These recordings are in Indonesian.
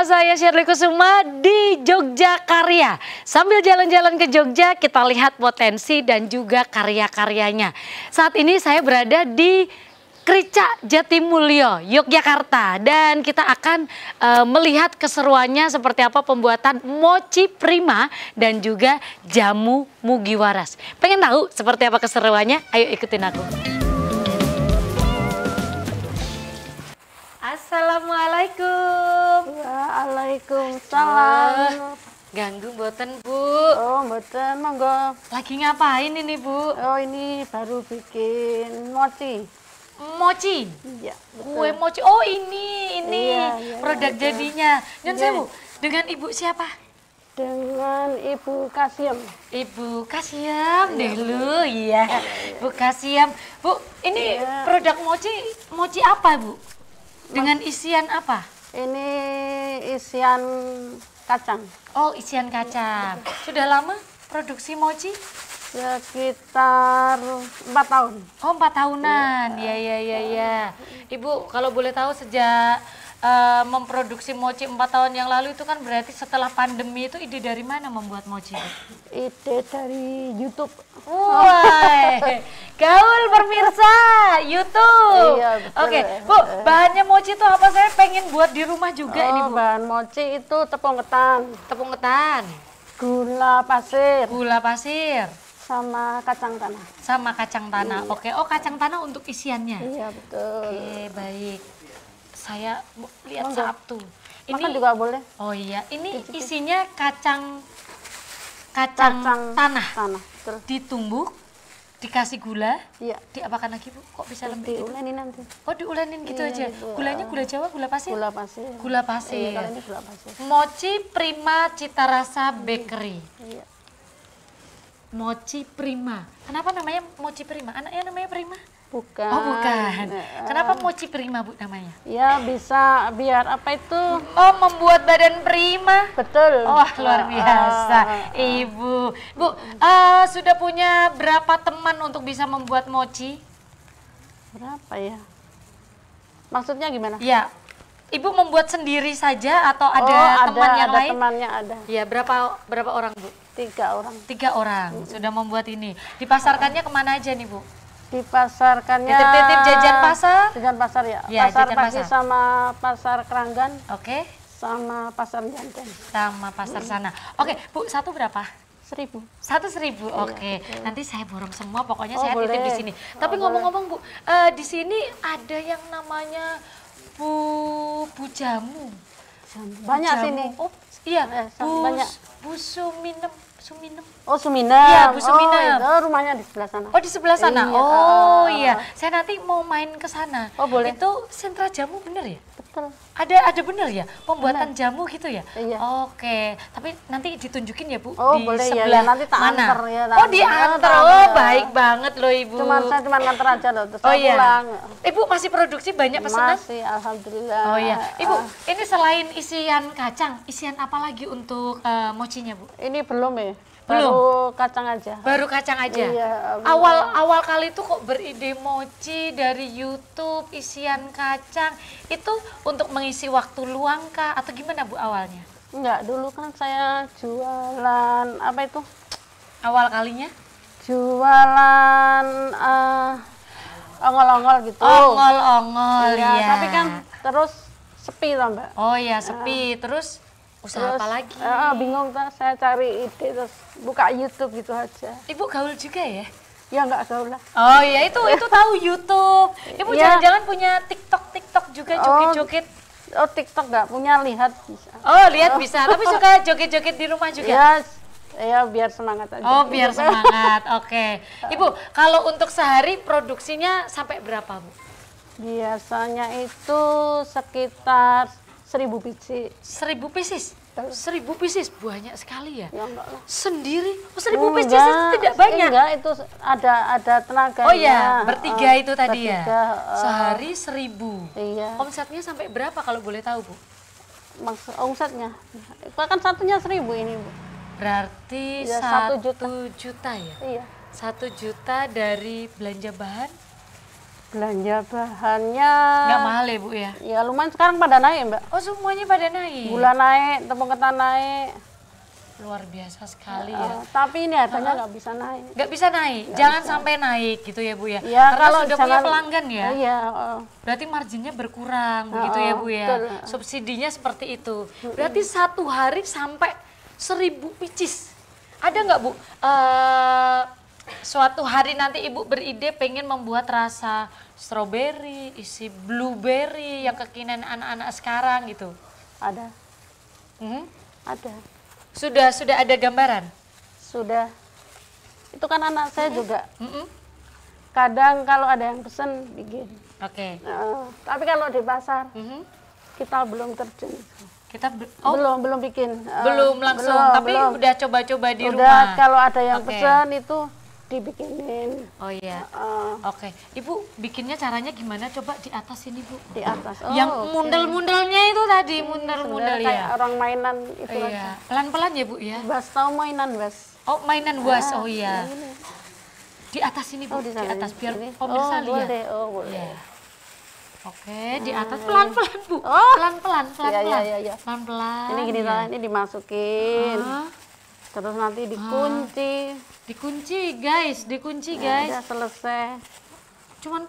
bersama saya Shirley Kusuma di Jogja Karya. Sambil jalan-jalan ke Jogja, kita lihat potensi dan juga karya-karyanya. Saat ini saya berada di Krica Jatimulyo, Yogyakarta, dan kita akan melihat keseruannya seperti apa pembuatan mochi prima dan juga jamu Mugiwaras. Pengen tahu seperti apa keseruannya? Ayo ikutin aku. Assalamualaikum. Waalaikumsalam. Ganggu mboten, Bu? Oh, mboten, monggo. Lagi ngapain ini, Bu? Oh, ini baru bikin mochi. Mochi. Iya, betul. Kue mochi. Oh, ini Iya, produk betul. jadinya. Nyun Iya. sewu, dengan Ibu siapa? Dengan Ibu Kasiem. Ibu Kasiem deh lu, iya. Bu Kasiem. Bu, ini Iya. produk mochi apa, Bu? Dengan isian apa? Ini isian kacang. Oh, isian kacang. Sudah lama produksi mochi? Sekitar 4 tahun. Oh, 4 tahunan. Ya. Ibu, kalau boleh tahu sejak memproduksi mochi 4 tahun yang lalu itu kan berarti setelah pandemi itu ide dari mana membuat mochi? Ide dari YouTube. Wah, gaul pemirsa YouTube. Iya, betul. Oke, Bu, bahannya mochi itu apa? Saya pengen buat di rumah juga ini, Bu. Bahan mochi itu tepung ketan, Tepung ketan, gula pasir, gula pasir, sama kacang tanah. sama kacang tanah. Oke, oh kacang tanah untuk isiannya. Iya, betul. Oke, baik. Saya lihat Monggo. Sabtu. Makan juga boleh. Oh iya, ini isinya kacang Kacang tanah. Betul. Ditumbuk, dikasih gula, Iya. diapakan lagi, Bu? Kok bisa lembek gitu? Diulenin nanti. Oh, diulenin gitu Iya, aja. gitu. Gulanya gula Jawa, gula pasir? Gula pasir. Gula pasir. Iya, kalau ini gula pasir. Mochi Prima Cita Rasa Bakery. Iya. Mochi Prima. Kenapa namanya Mochi Prima? Anaknya namanya Prima? Bukan. Oh, bukan. Kenapa Mochi Prima, Bu, namanya? Ya bisa biar apa itu? Oh, membuat badan prima. Betul. Oh, luar biasa, Ibu. Bu, sudah punya berapa teman untuk bisa membuat mochi? Berapa ya? Maksudnya gimana? Ya, Ibu membuat sendiri saja atau ada teman yang ada lain? temannya ada. Ya, berapa orang, Bu? 3 orang. 3 orang sudah membuat ini. Dipasarkannya kemana aja nih, Bu? Dipasarkannya Titip-titip jajan pasar? Jajan pasar ya. Ya, Pasar jajan pagi pasar. sama pasar Keranggan Oke, sama pasar Janten. sama pasar sana. Oke, Bu, satu berapa? 1000. 1.000, oke. Nanti saya borong semua, pokoknya Oh, saya titip boleh. di sini. Tapi ngomong-ngomong, Bu, di sini ada yang namanya Bu Jamu. Banyak Jamu. sini. Oh, iya. Banyak. Bu Suminem. Oh, Suminem. Iya, Bu Suminem. Oh, itu rumahnya di sebelah sana. Oh, di sebelah sana. Iya, Oh, iya. Saya nanti mau main ke sana. Oh, boleh. Itu sentra jamu bener ya? Betul. Ada bener ya pembuatan jamu gitu ya? Iya. Oke, tapi nanti ditunjukin ya, Bu, Oh, di boleh ya, sebelah ya, nanti tak mana? anter ya, tak Oh, anter. diantar. Tak Oh, anter. baik banget loh, Ibu. Saya cuma nganter aja loh, terus Oh saya iya. pulang. Ibu masih produksi banyak pesanan? Masih, alhamdulillah. Oh iya. Ibu, ini selain isian kacang, isian apa lagi untuk mochinya, Bu? Ini belum ya? Belum? Baru kacang aja. Baru kacang aja. Iya, Awal kali itu kok beride mochi dari YouTube, isian kacang. Itu untuk mengisi waktu luang kah atau gimana, Bu, awalnya? Enggak, dulu kan saya jualan apa itu? Awal kalinya? Jualan ongol-ongol gitu. Ongol-ongol, Iya, ya. tapi kan terus sepi lah, Mbak. Oh ya, sepi. Terus usaha apa lagi? Bingung kan, saya cari ide terus buka YouTube gitu aja. Ibu gaul juga ya? Ya enggak gaul lah. Oh ya, itu tahu YouTube. Ibu Iya. jangan-jangan punya TikTok juga joget-joget. Oh, TikTok enggak punya, lihat bisa. Oh, lihat bisa. Tapi suka joget-joget di rumah juga? Ya biar semangat aja. Oh, biar semangat. Oke. Ibu, kalau untuk sehari produksinya sampai berapa, Bu? Biasanya itu sekitar 1000 biji. 1000 pieces? 1000 pieces, banyak sekali ya? Ya enggak lah. Sendiri? Oh, 1000 pieces itu tidak banyak? Enggak, itu ada tenaganya. Oh ya, bertiga itu tadi ya? bertiga, Sehari 1000? Iya. Omsetnya sampai berapa kalau boleh tahu, Bu? Maksud omsetnya. Kan satunya 1000 ini, Bu. Berarti Ya, 1 1 juta. juta ya? Iya. 1 juta dari belanja bahan? Belanja bahannya. Nggak mahal ya Bu ya? Ya lumayan, sekarang pada naik Mbak. Oh semuanya pada naik? Gula naik, tepung ketan naik. Luar biasa sekali ya. Tapi ini harganya nggak bisa naik. Nggak bisa naik? Jangan sampai naik gitu ya Bu ya? Ya, Karena kalau sudah punya pelanggan ya? Iya. Berarti marginnya berkurang begitu ya Bu ya? betul. Subsidinya seperti itu. Berarti satu hari sampai 1000 pieces. Ada nggak Bu? Suatu hari nanti Ibu beride pengen membuat rasa strawberry, isi blueberry yang kekinian anak-anak sekarang gitu. Ada. Hmm? Ada. Sudah ada gambaran? Sudah. Itu kan anak saya juga. Mm-mm. Kadang kalau ada yang pesen bikin. Oke. Tapi kalau di pasar Mhm. kita belum terjun. Kita Belum bikin. belum langsung, tapi belum. udah coba-coba di Udah, rumah. kalau ada yang Oke. pesen itu dibikinin. Oh iya. Oke. Ibu bikinnya caranya gimana? Coba di atas ini Bu. Di atas. Yang oke. mundel-mundelnya itu tadi, mundel-mundel Sebenarnya kayak ya. orang mainan itu Iya. aja. Pelan-pelan ya Bu ya. Bas, tahu mainan bas? Oh mainan was, oh iya. Ini. Di atas ini Bu, di Di sana. atas biar Ini. pemirsa lihat. Boleh. Oh boleh. Iya. Oke, di atas pelan-pelan Bu. Oh. Pelan-pelan, pelan-pelan. Iya. Pelan-pelan. Ini gini ya. ini dimasukin. Ah, Terus nanti dikunci. dikunci guys, dikunci guys. Udah selesai. Cuman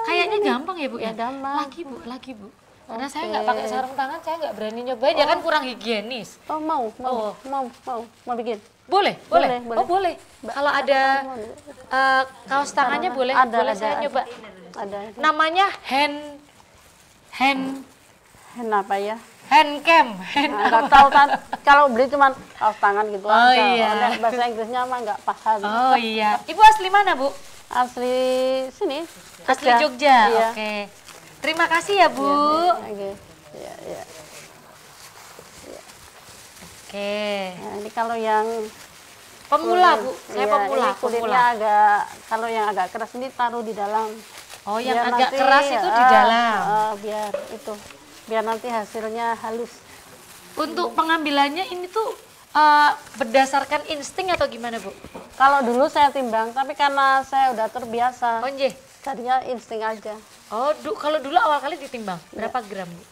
kayaknya gampang ya Bu ya? Ya, gampang. Lagi Bu. Karena saya nggak pakai sarung tangan, saya nggak berani nyobain, ya kan kurang higienis. Oh mau bikin. Boleh. Boleh. Oh boleh. Kalau ada kaos tangannya boleh, boleh saya nyoba. Ada. Namanya hand Kenapa ya? cam. Nggak tahu kan, kalau beli cuman kaos tangan gitu Oh, aja. iya. Udah, bahasa Inggrisnya mah nggak paham. Oh iya. Ibu asli mana Bu? Asli sini. Asli Jogja. Iya. Oke. Terima kasih ya Bu. Oke. Iya. Oke. Nah, ini kalau yang Pemula Bu. Saya iya, pemula. ini kulitnya Pemula. agak, kalau yang agak keras ini taruh di dalam. Oh yang Biar agak nanti, keras itu di dalam. Biar nanti hasilnya halus. Untuk pengambilannya ini tuh berdasarkan insting atau gimana Bu? Kalau dulu saya timbang, tapi karena saya udah terbiasa, Oh nggih. jadinya insting aja. Oh kalau dulu awal kali ditimbang berapa gram Bu?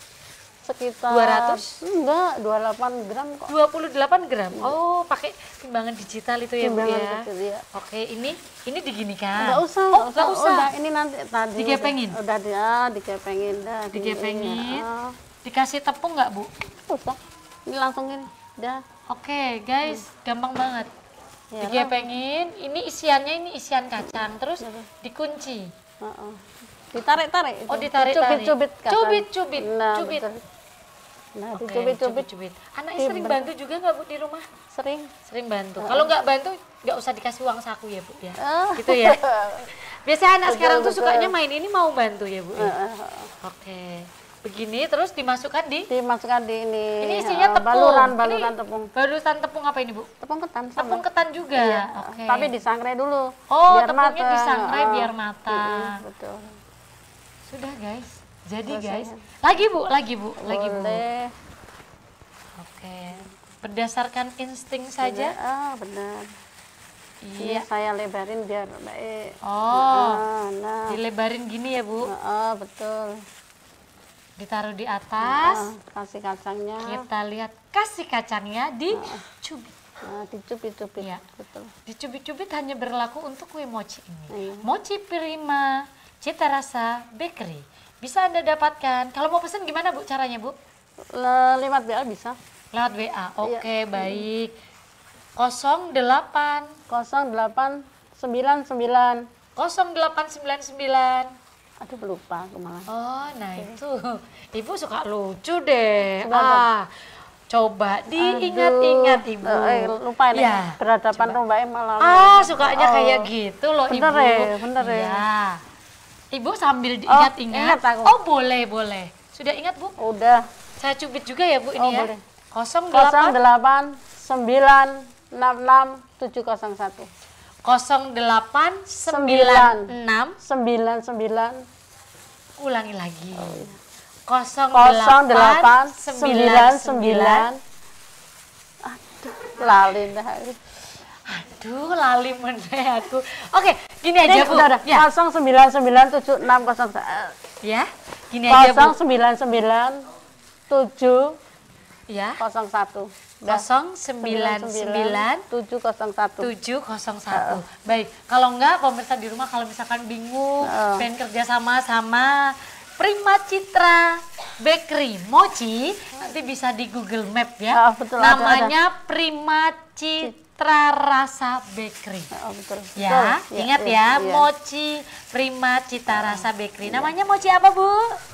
Sekitar 200? Enggak, 28 gram kok. 28 gram. Oh pakai timbangan digital itu ya Bu Timbangan ya? kecil, ya. Oke ini diginikan. Enggak usah, Oh nggak usah. Udah, ini nanti tadi Digepengin? Udah dia digepengin dah. Digepengin. Ini, Dikasih tepung nggak Bu? usah. Ini langsung ini. Dah. Oke guys, gampang banget. Ya, Digepengin, ini isian kacang, terus dikunci. Ditarik-tarik. Oh ditarik-tarik. Cubit-cubit. Cubit-cubit. Nah, Cubit. betul. Nah, Oke, dicubit-cubit. cubit-cubit. Anaknya sering bantu juga nggak Bu di rumah? Sering. Sering bantu. Kalau nggak bantu, nggak usah dikasih uang saku ya Bu ya. Ah. Gitu ya. Biasanya anak sekarang tuh betul. sukanya main ini mau bantu ya Bu. Ya? Oke. Begini terus dimasukkan di. Dimasukkan di ini. Ini isinya tepung. Baluran Ini tepung. Baluran tepung apa ini Bu? Tepung ketan sama. Tepung ketan juga. Iya. Oke. Tapi disangrai dulu. Oh, biar tepungnya mateng. disangrai biar matang. Betul. Sudah guys. Jadi Selesai. guys. Lagi Bu. Lagi Bu. Boleh. Oke. Berdasarkan insting saja. Benar. Iya. Ini saya lebarin biar baik. Oh. Nah. Dilebarin gini ya Bu. Betul. Ditaruh di atas. Kasih kacangnya. Kita lihat kasih kacangnya dicubit. Nah, dicubit-cubit. Iya. Betul. Dicubit-cubit hanya berlaku untuk kue mochi ini. Iya. Mochi Prima Cita Rasa Bakery. Bisa Anda dapatkan. Kalau mau pesen gimana Bu caranya Bu? Lewat WA bisa. Lewat WA. Oke, Iya. baik. 08 0899. 0899. Aduh lupa aku malah. Oh, nah itu. Ibu suka lucu deh. Coba, Coba diingat-ingat Ibu. Lupa ini. Ya, Berhadapan rumahnya malah. Sukanya kayak gitu loh Bener Ibu. ya, bener ya. Iya. Ibu sambil diingat-ingat. ingat aku. Oh, boleh. Sudah ingat Bu? Udah. Saya cubit juga ya Bu ini ya. Boleh. 08 08 966 701. 08 96 99. ulangi lagi. 08 99. Aduh, lali dah. Aduh, lali meneh aku. Oke, gini aja Bu. Udah. Ya. 099760. Ya, gini aja Bu. 099701. Ya. 701. 099-701. Baik, kalau enggak pemirsa di rumah kalau misalkan bingung, pengen kerja sama Prima Citra Bakery Mochi, nanti bisa di Google Map ya. Betul, namanya ada. Prima Citra Rasa Bakery. Betul. Ya, betul. Ingat ya, Mochi Prima Citra Rasa Bakery. Namanya Mochi apa Bu?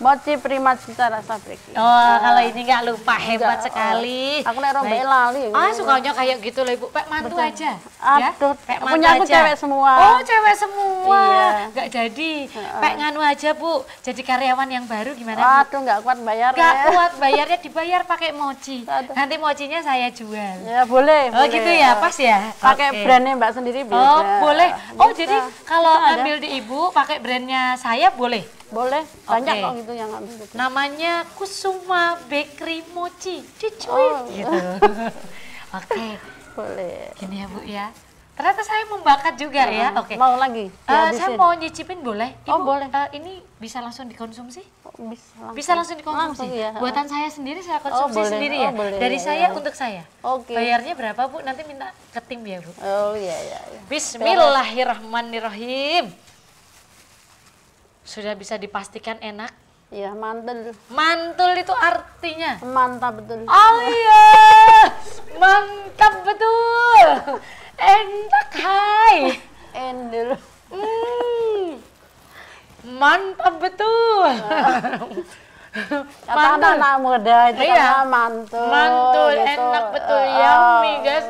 Mochi Prima Citra Rasa Bakery. Oh, kalau ini nggak lupa, hebat sekali. Aku nek rombek lali. Sukanya kayak gitu loh Ibu, Pak mantu aja. Aduh, ya? punya aku cewek semua. Oh, cewek semua. Iya. Nggak jadi. Pak nganu aja Bu, jadi karyawan yang baru gimana Bu? Aduh, nggak kuat bayarnya. Nggak kuat bayarnya, dibayar pakai mochi. Nanti mochinya saya jual. Ya boleh. Oh boleh. Gitu ya, pas ya? Pakai brandnya Mbak sendiri bisa. Oh boleh. Oh bisa. Jadi kalau ambil di Ibu pakai brandnya saya boleh? Boleh, banyak kok gitu yang ambil gitu. Namanya Kusuma Bakery Mochi, cucuin gitu. Oke. Boleh. Gini ya Bu ya. Ternyata saya membakat juga ya. Oke. Mau lagi? Saya mau nyicipin boleh? Ibu, boleh. Ini bisa langsung dikonsumsi? Bisa langsung dikonsumsi. Langsung, ya. Buatan saya sendiri saya konsumsi sendiri ya. Boleh, dari saya untuk saya. Oke. Bayarnya berapa Bu? Nanti minta ke tim ya Bu. Oh iya. Bismillahirrahmanirrahim. Sudah bisa dipastikan enak? Iya, mantul. Mantul itu artinya? Mantap betul. Oh iya, mantap betul. Enak hai. Endul. Mantap betul. Kata anak muda itu kan mantul. Mantul, gitu. enak betul, yummy guys.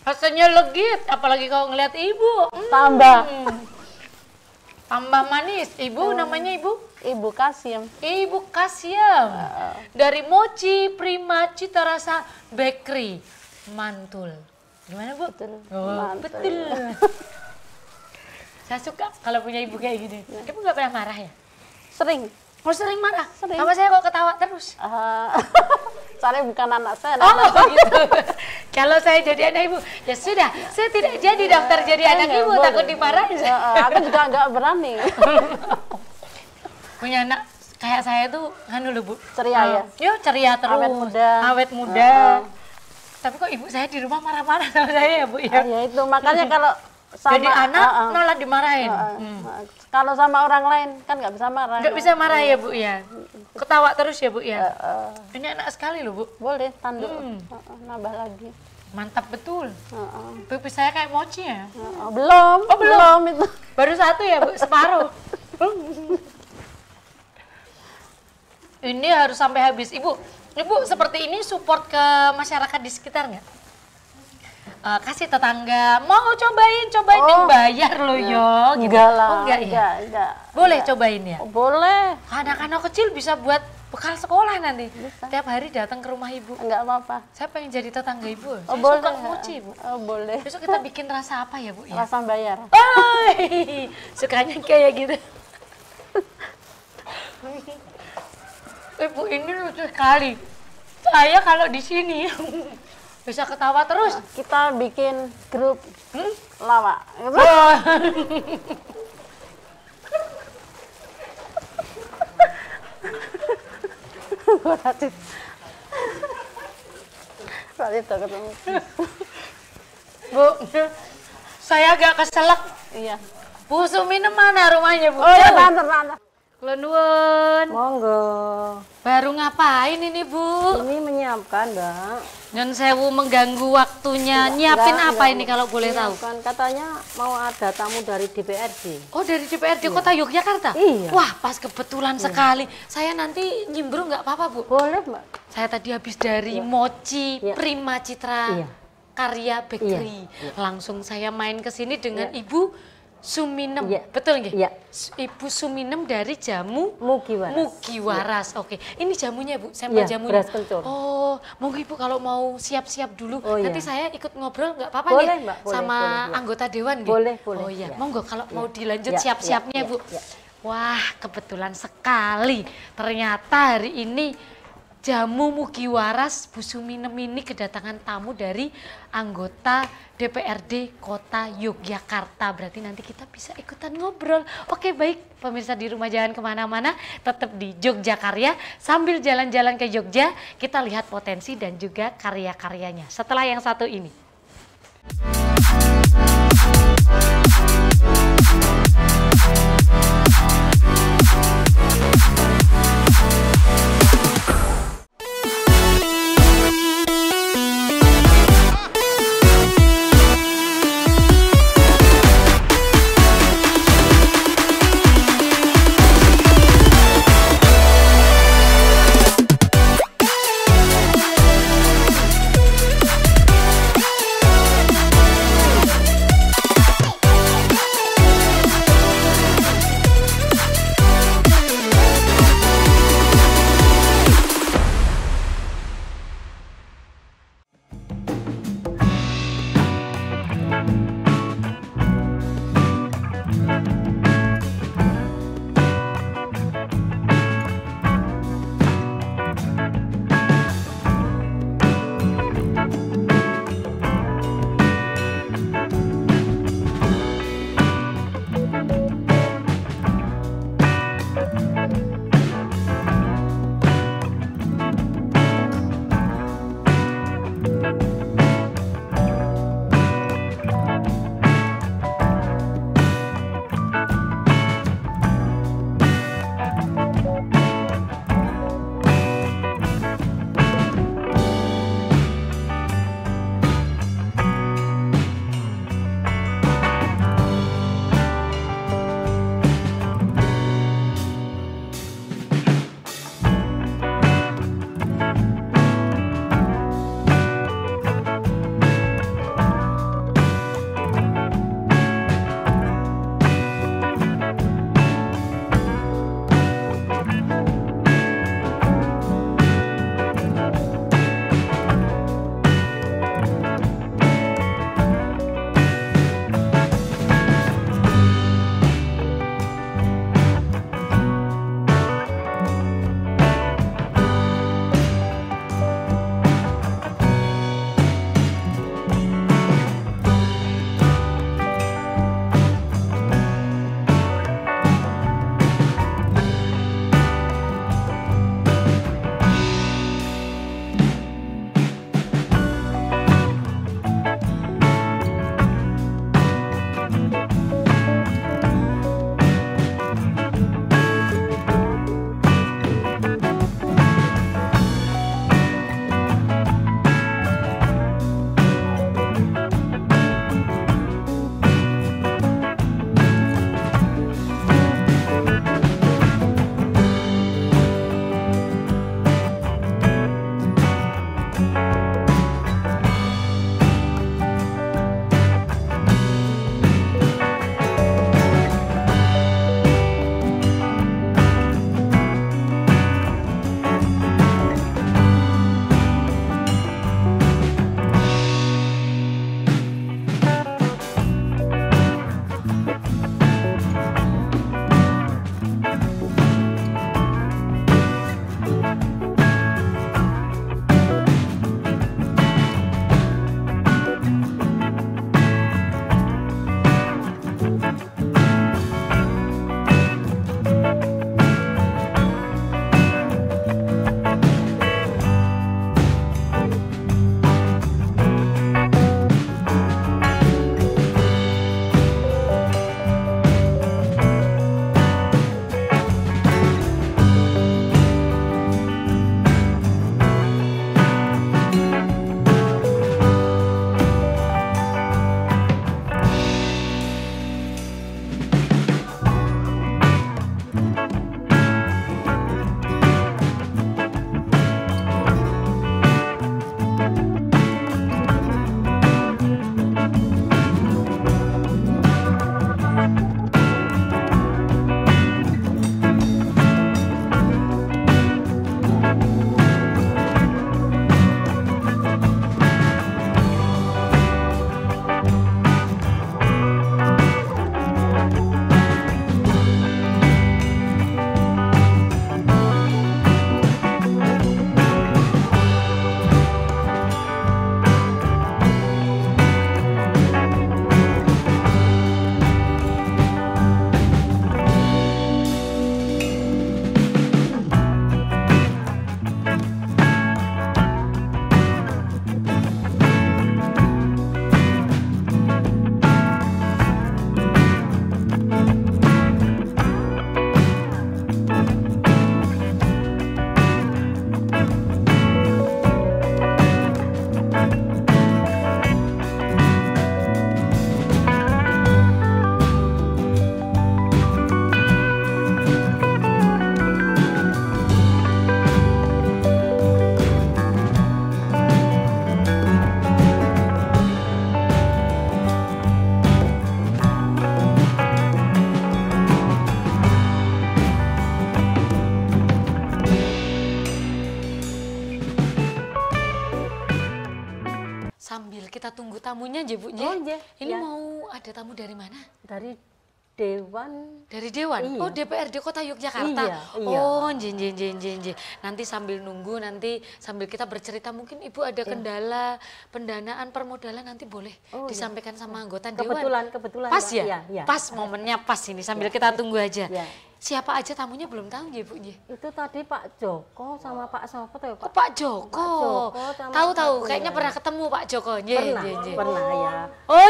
Rasanya legit, apalagi kalau ngeliat Ibu. Tambah manis. Ibu namanya Ibu? Ibu Kasim. Ibu Kasim. Dari Mochi Prima Citra Rasa Bakery. Mantul. Gimana Bu? Betul. Betul. Saya suka kalau punya ibu kayak gini. Ibu nggak pernah marah ya? Sering. Oh sering marah? Sering. Sama saya kok ketawa terus? Saya bukan anak saya. Gitu. Kalau saya jadi anak Ibu, ya sudah. Saya tidak jadi daftar jadi anak Ibu, takut dimarahin. Aku juga nggak berani. Punya anak kayak saya tuh anu loh Bu. Ceria ya? Yo ceria terus. Awet muda. Tapi kok Ibu saya di rumah marah-marah sama saya ya Bu ya? Ya itu, makanya kalau sama jadi anak malah dimarahin. Kalau sama orang lain kan nggak bisa marah. Nggak bisa marah ya Bu ya? Ketawa terus ya Bu ya? Ini enak sekali loh Bu. Boleh, tanduk. Nambah lagi. Mantap betul. Pipi saya kayak mochi ya? Belum. Oh belum? Itu. Baru satu ya Bu, separuh. Ini harus sampai habis. Ibu seperti ini support ke masyarakat di sekitar nggak? Kasih tetangga, mau cobain yang bayar loh yo. Gitu. Enggak lah. Oh, enggak ya? Enggak. Boleh cobain ya? Boleh. Anak-anak kecil bisa buat bekal sekolah nanti. Bisa. Tiap hari datang ke rumah Ibu. Enggak apa-apa. Saya pengen jadi tetangga Ibu. Saya boleh. suka mochi Bu. Boleh. Besok kita bikin rasa apa ya Bu? Ya? Rasa bayar. Sukanya kayak gitu. Ibu ini lucu sekali. Saya kalau di sini bisa ketawa terus. Kita bikin grup lawak. Ketemu. Bu, saya agak keselak. Iya. Bu Suminem mana rumahnya Bu? Oh ya, nanti. Nuwun. Monggo. Baru ngapain ini Bu? Ini menyiapkan, Mbak. Dan sewu mengganggu waktunya. Nyiapin apa ini kalau boleh tahu? Kan katanya mau ada tamu dari DPRD. Oh dari DPRD Kota Yogyakarta? Iya. Wah pas kebetulan sekali. Saya nanti nyimbrung nggak apa-apa Bu? Boleh Mbak. Saya tadi habis dari Mochi Prima Citra Karya Bakery. Langsung saya main ke sini dengan Ibu Suminem, betul nggih? Iya. Ibu Suminem dari jamu Mugiwaras. Oke, ini jamunya Bu, sampel jamunya. Beras kencur. Oh, monggo Ibu kalau mau siap-siap dulu, nanti saya ikut ngobrol nggak apa-apa boleh, nih Mbak, sama boleh. anggota dewan nggih? Boleh. Oh iya, monggo kalau mau dilanjut siap-siapnya Bu. Wah, kebetulan sekali. Ternyata hari ini Jamu Mugiwaras Bu Suminem ini kedatangan tamu dari anggota DPRD Kota Yogyakarta. Berarti nanti kita bisa ikutan ngobrol. Oke baik, pemirsa di rumah jangan kemana-mana, tetap di Jogja Karya. Sambil jalan-jalan ke Jogja, kita lihat potensi dan juga karya-karyanya. Setelah yang satu ini. kita tunggu tamunya aja Bu. Oh, iya. Ini Ya. mau ada tamu dari mana? Dari Dewan. Dari Dewan? Iya. Oh DPRD Kota Yogyakarta? Iya, iya. Oh jin. Nanti sambil nunggu, nanti sambil kita bercerita mungkin Ibu ada kendala pendanaan permodalan nanti boleh disampaikan sama anggota Dewan. Kebetulan. Pas Mbak. ya? Iya, iya. Pas momennya pas ini sambil kita tunggu aja. Iya. Siapa aja tamunya belum tahu ya Bu? Itu tadi Pak Joko sama Pak Sopo tuh ya Oh Pak? Pak Joko. Joko sama Tahu-tahu Pak kayaknya Iya. pernah ketemu Pak Joko. Pernah ya. Oh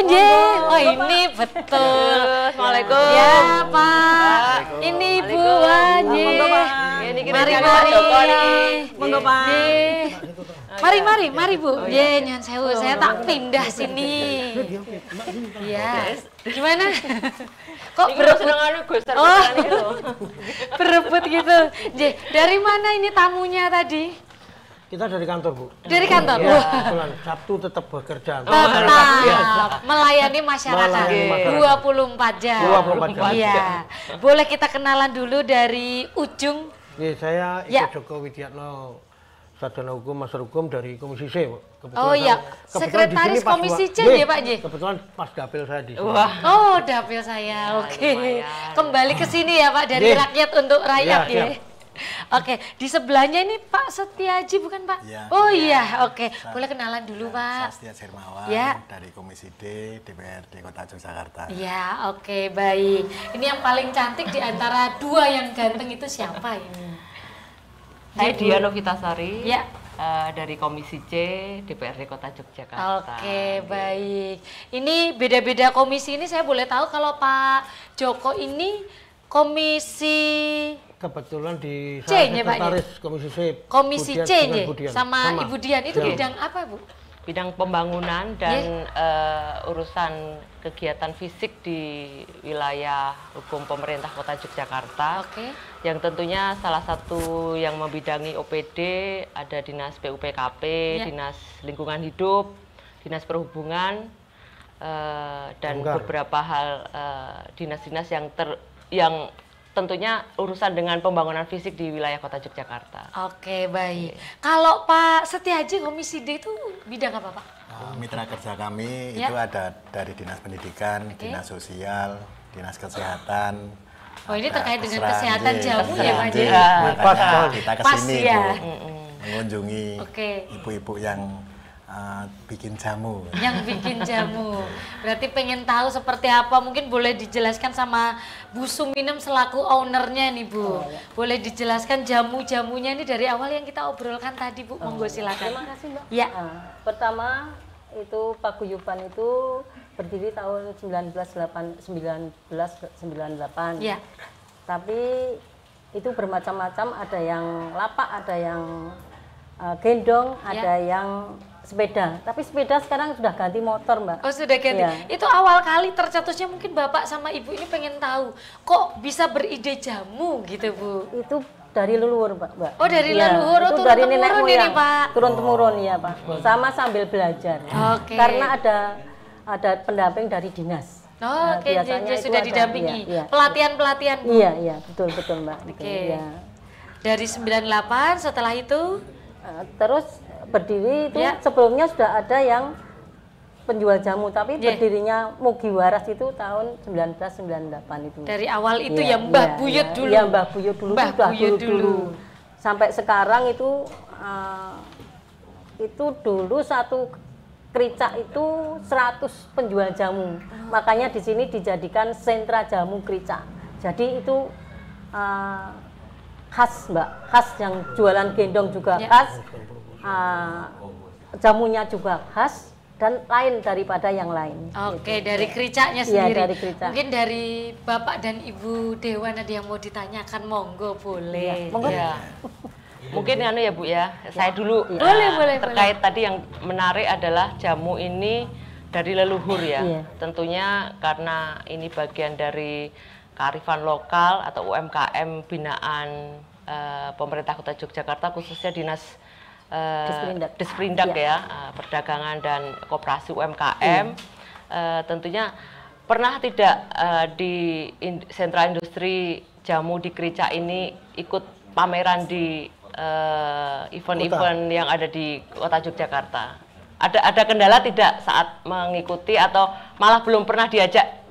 oh ini betul. Assalamualaikum. Ya Pak. Ini Bu Wanje. Monggo, Pak. Ini kita Mari cari Pak Joko nih. Monggo, Pak. Mari Bu. Ye nyon sewu, saya tak pindah sini. Ya. Gimana? Kok Ini berebut seneng anu Gus Oh. itu. berebut gitu? Je, dari mana ini tamunya tadi? Kita dari kantor, Bu. Dari kantor. Ya, Wah. kebetulan Sabtu tetap bekerja. Tetap melayani masyarakat Melayani masyarakat. 24 jam. 24 jam. Iya. Boleh kita kenalan dulu dari ujung. Ya, saya Ya. Iko Joko Widiatno, sarjana hukum, master hukum dari Komisi C, Bu. Oh iya, kebetulan di sini sekretaris pas Komisi C Nggih, ya, Pak J? Kebetulan pas dapil saya di sini. Wah. Oh, dapil saya. Oke. lumayan. Kembali ke sini ya, Pak, dari Nggih. rakyat untuk rakyat Ya, ya. Oke, di sebelahnya ini Pak Setiaji bukan Pak? Iya. Oh iya, oke. Boleh kenalan dulu Pak. Sastia Sirmawan Ya. dari Komisi D DPRD Kota Yogyakarta. Ya, oke, baik. Ini yang paling cantik di antara dua yang ganteng itu siapa ini? Saya Dia Novitasari. Ya. Dari Komisi C DPRD Kota Yogyakarta. Oke, baik. Ini beda-beda komisi ini saya boleh tahu kalau Pak Joko ini komisi Kebetulan di C, saya ya, Pak, ya? sekretaris Komisi C. Komisi Budian C dengan ya, Budian. sama Ibu Dian itu Ya. bidang apa Bu? Bidang pembangunan dan urusan kegiatan fisik di wilayah hukum pemerintah Kota Yogyakarta. Oke. Yang tentunya salah satu yang membidangi OPD ada Dinas PUPKP, Ya. Dinas Lingkungan Hidup, Dinas Perhubungan, dan Bongkar. beberapa hal dinas-dinas yang tentunya urusan dengan pembangunan fisik di wilayah Kota Yogyakarta. Oke, baik. Kalau Pak Setiaji komisi D itu bidang apa Pak? Mitra kerja kami Ya. itu ada dari Dinas Pendidikan, Oke. Dinas Sosial, Dinas Kesehatan. Oh, ini ada terkait dengan Kesran, kesehatan nggih, jamu ya, Kesran, Pak, nggih. J? Makanya Pas sekali. kita Pas kesini ya. Bu, mengunjungi Oke. ibu-ibu yang bikin jamu. Yang bikin jamu. Berarti pengen tahu seperti apa, mungkin boleh dijelaskan sama Bu Suminem selaku ownernya nih Bu. Boleh dijelaskan jamu-jamunya ini dari awal yang kita obrolkan tadi Bu, monggo silakan. Terima kasih Mbak. Ya. Pertama itu paguyuban itu berdiri tahun 1998. Ya. Tapi itu bermacam-macam, ada yang lapak, ada yang gendong, Ya. ada yang sepeda. Tapi sepeda sekarang sudah ganti motor, Mbak. Oh sudah ganti. Iya. Itu awal kali tercetusnya mungkin Bapak sama Ibu ini pengen tahu kok bisa beride jamu gitu Bu. Itu dari leluhur, Mbak. Oh, dari Iya, leluhur. Oh, itu turun dari nenek temurun ini, moyang. Pak. Turun temurun ya, Pak. Sama sambil belajar. Oke. Karena ada pendamping dari dinas. Oh, Nah, oke, biasanya itu sudah ada, didampingi. iya, iya. Pelatihan-pelatihan Bu. Iya, iya, betul Mbak. Gitu, Oke. iya. Dari 98 setelah itu Terus berdiri itu Ya. sebelumnya sudah ada yang penjual jamu, tapi Ya. berdirinya Mugi Waras itu tahun 1998 itu. dari awal itu Iya, ya Mbah iya, Buyut iya. dulu. Iya, Mbah Buyut dulu, Mbah itu sudah Buyut dulu. Sampai sekarang itu dulu satu Kricak itu 100 penjual jamu. Makanya di sini dijadikan sentra jamu Kricak. Jadi itu khas, Mbak. Khas, yang jualan gendong juga Ya. khas. Jamunya juga khas dan lain daripada yang lain. Oke, dari kericaknya Iya, sendiri. dari kericak. Mungkin dari Bapak dan Ibu Dewan ada yang mau ditanyakan, monggo boleh. Monggo. Ya. Mungkin anu ya Bu ya, saya dulu Boleh, terkait tadi yang menarik adalah jamu ini dari leluhur ya. Iya. Tentunya karena ini bagian dari kearifan lokal atau UMKM binaan pemerintah Kota Yogyakarta, khususnya Dinas Disperindak Iya. ya, Perdagangan dan Koperasi UMKM. Tentunya pernah tidak di sentra industri jamu di Kricak ini ikut pameran di event-event yang ada di Kota Yogyakarta? Ada kendala tidak saat mengikuti atau malah belum pernah diajak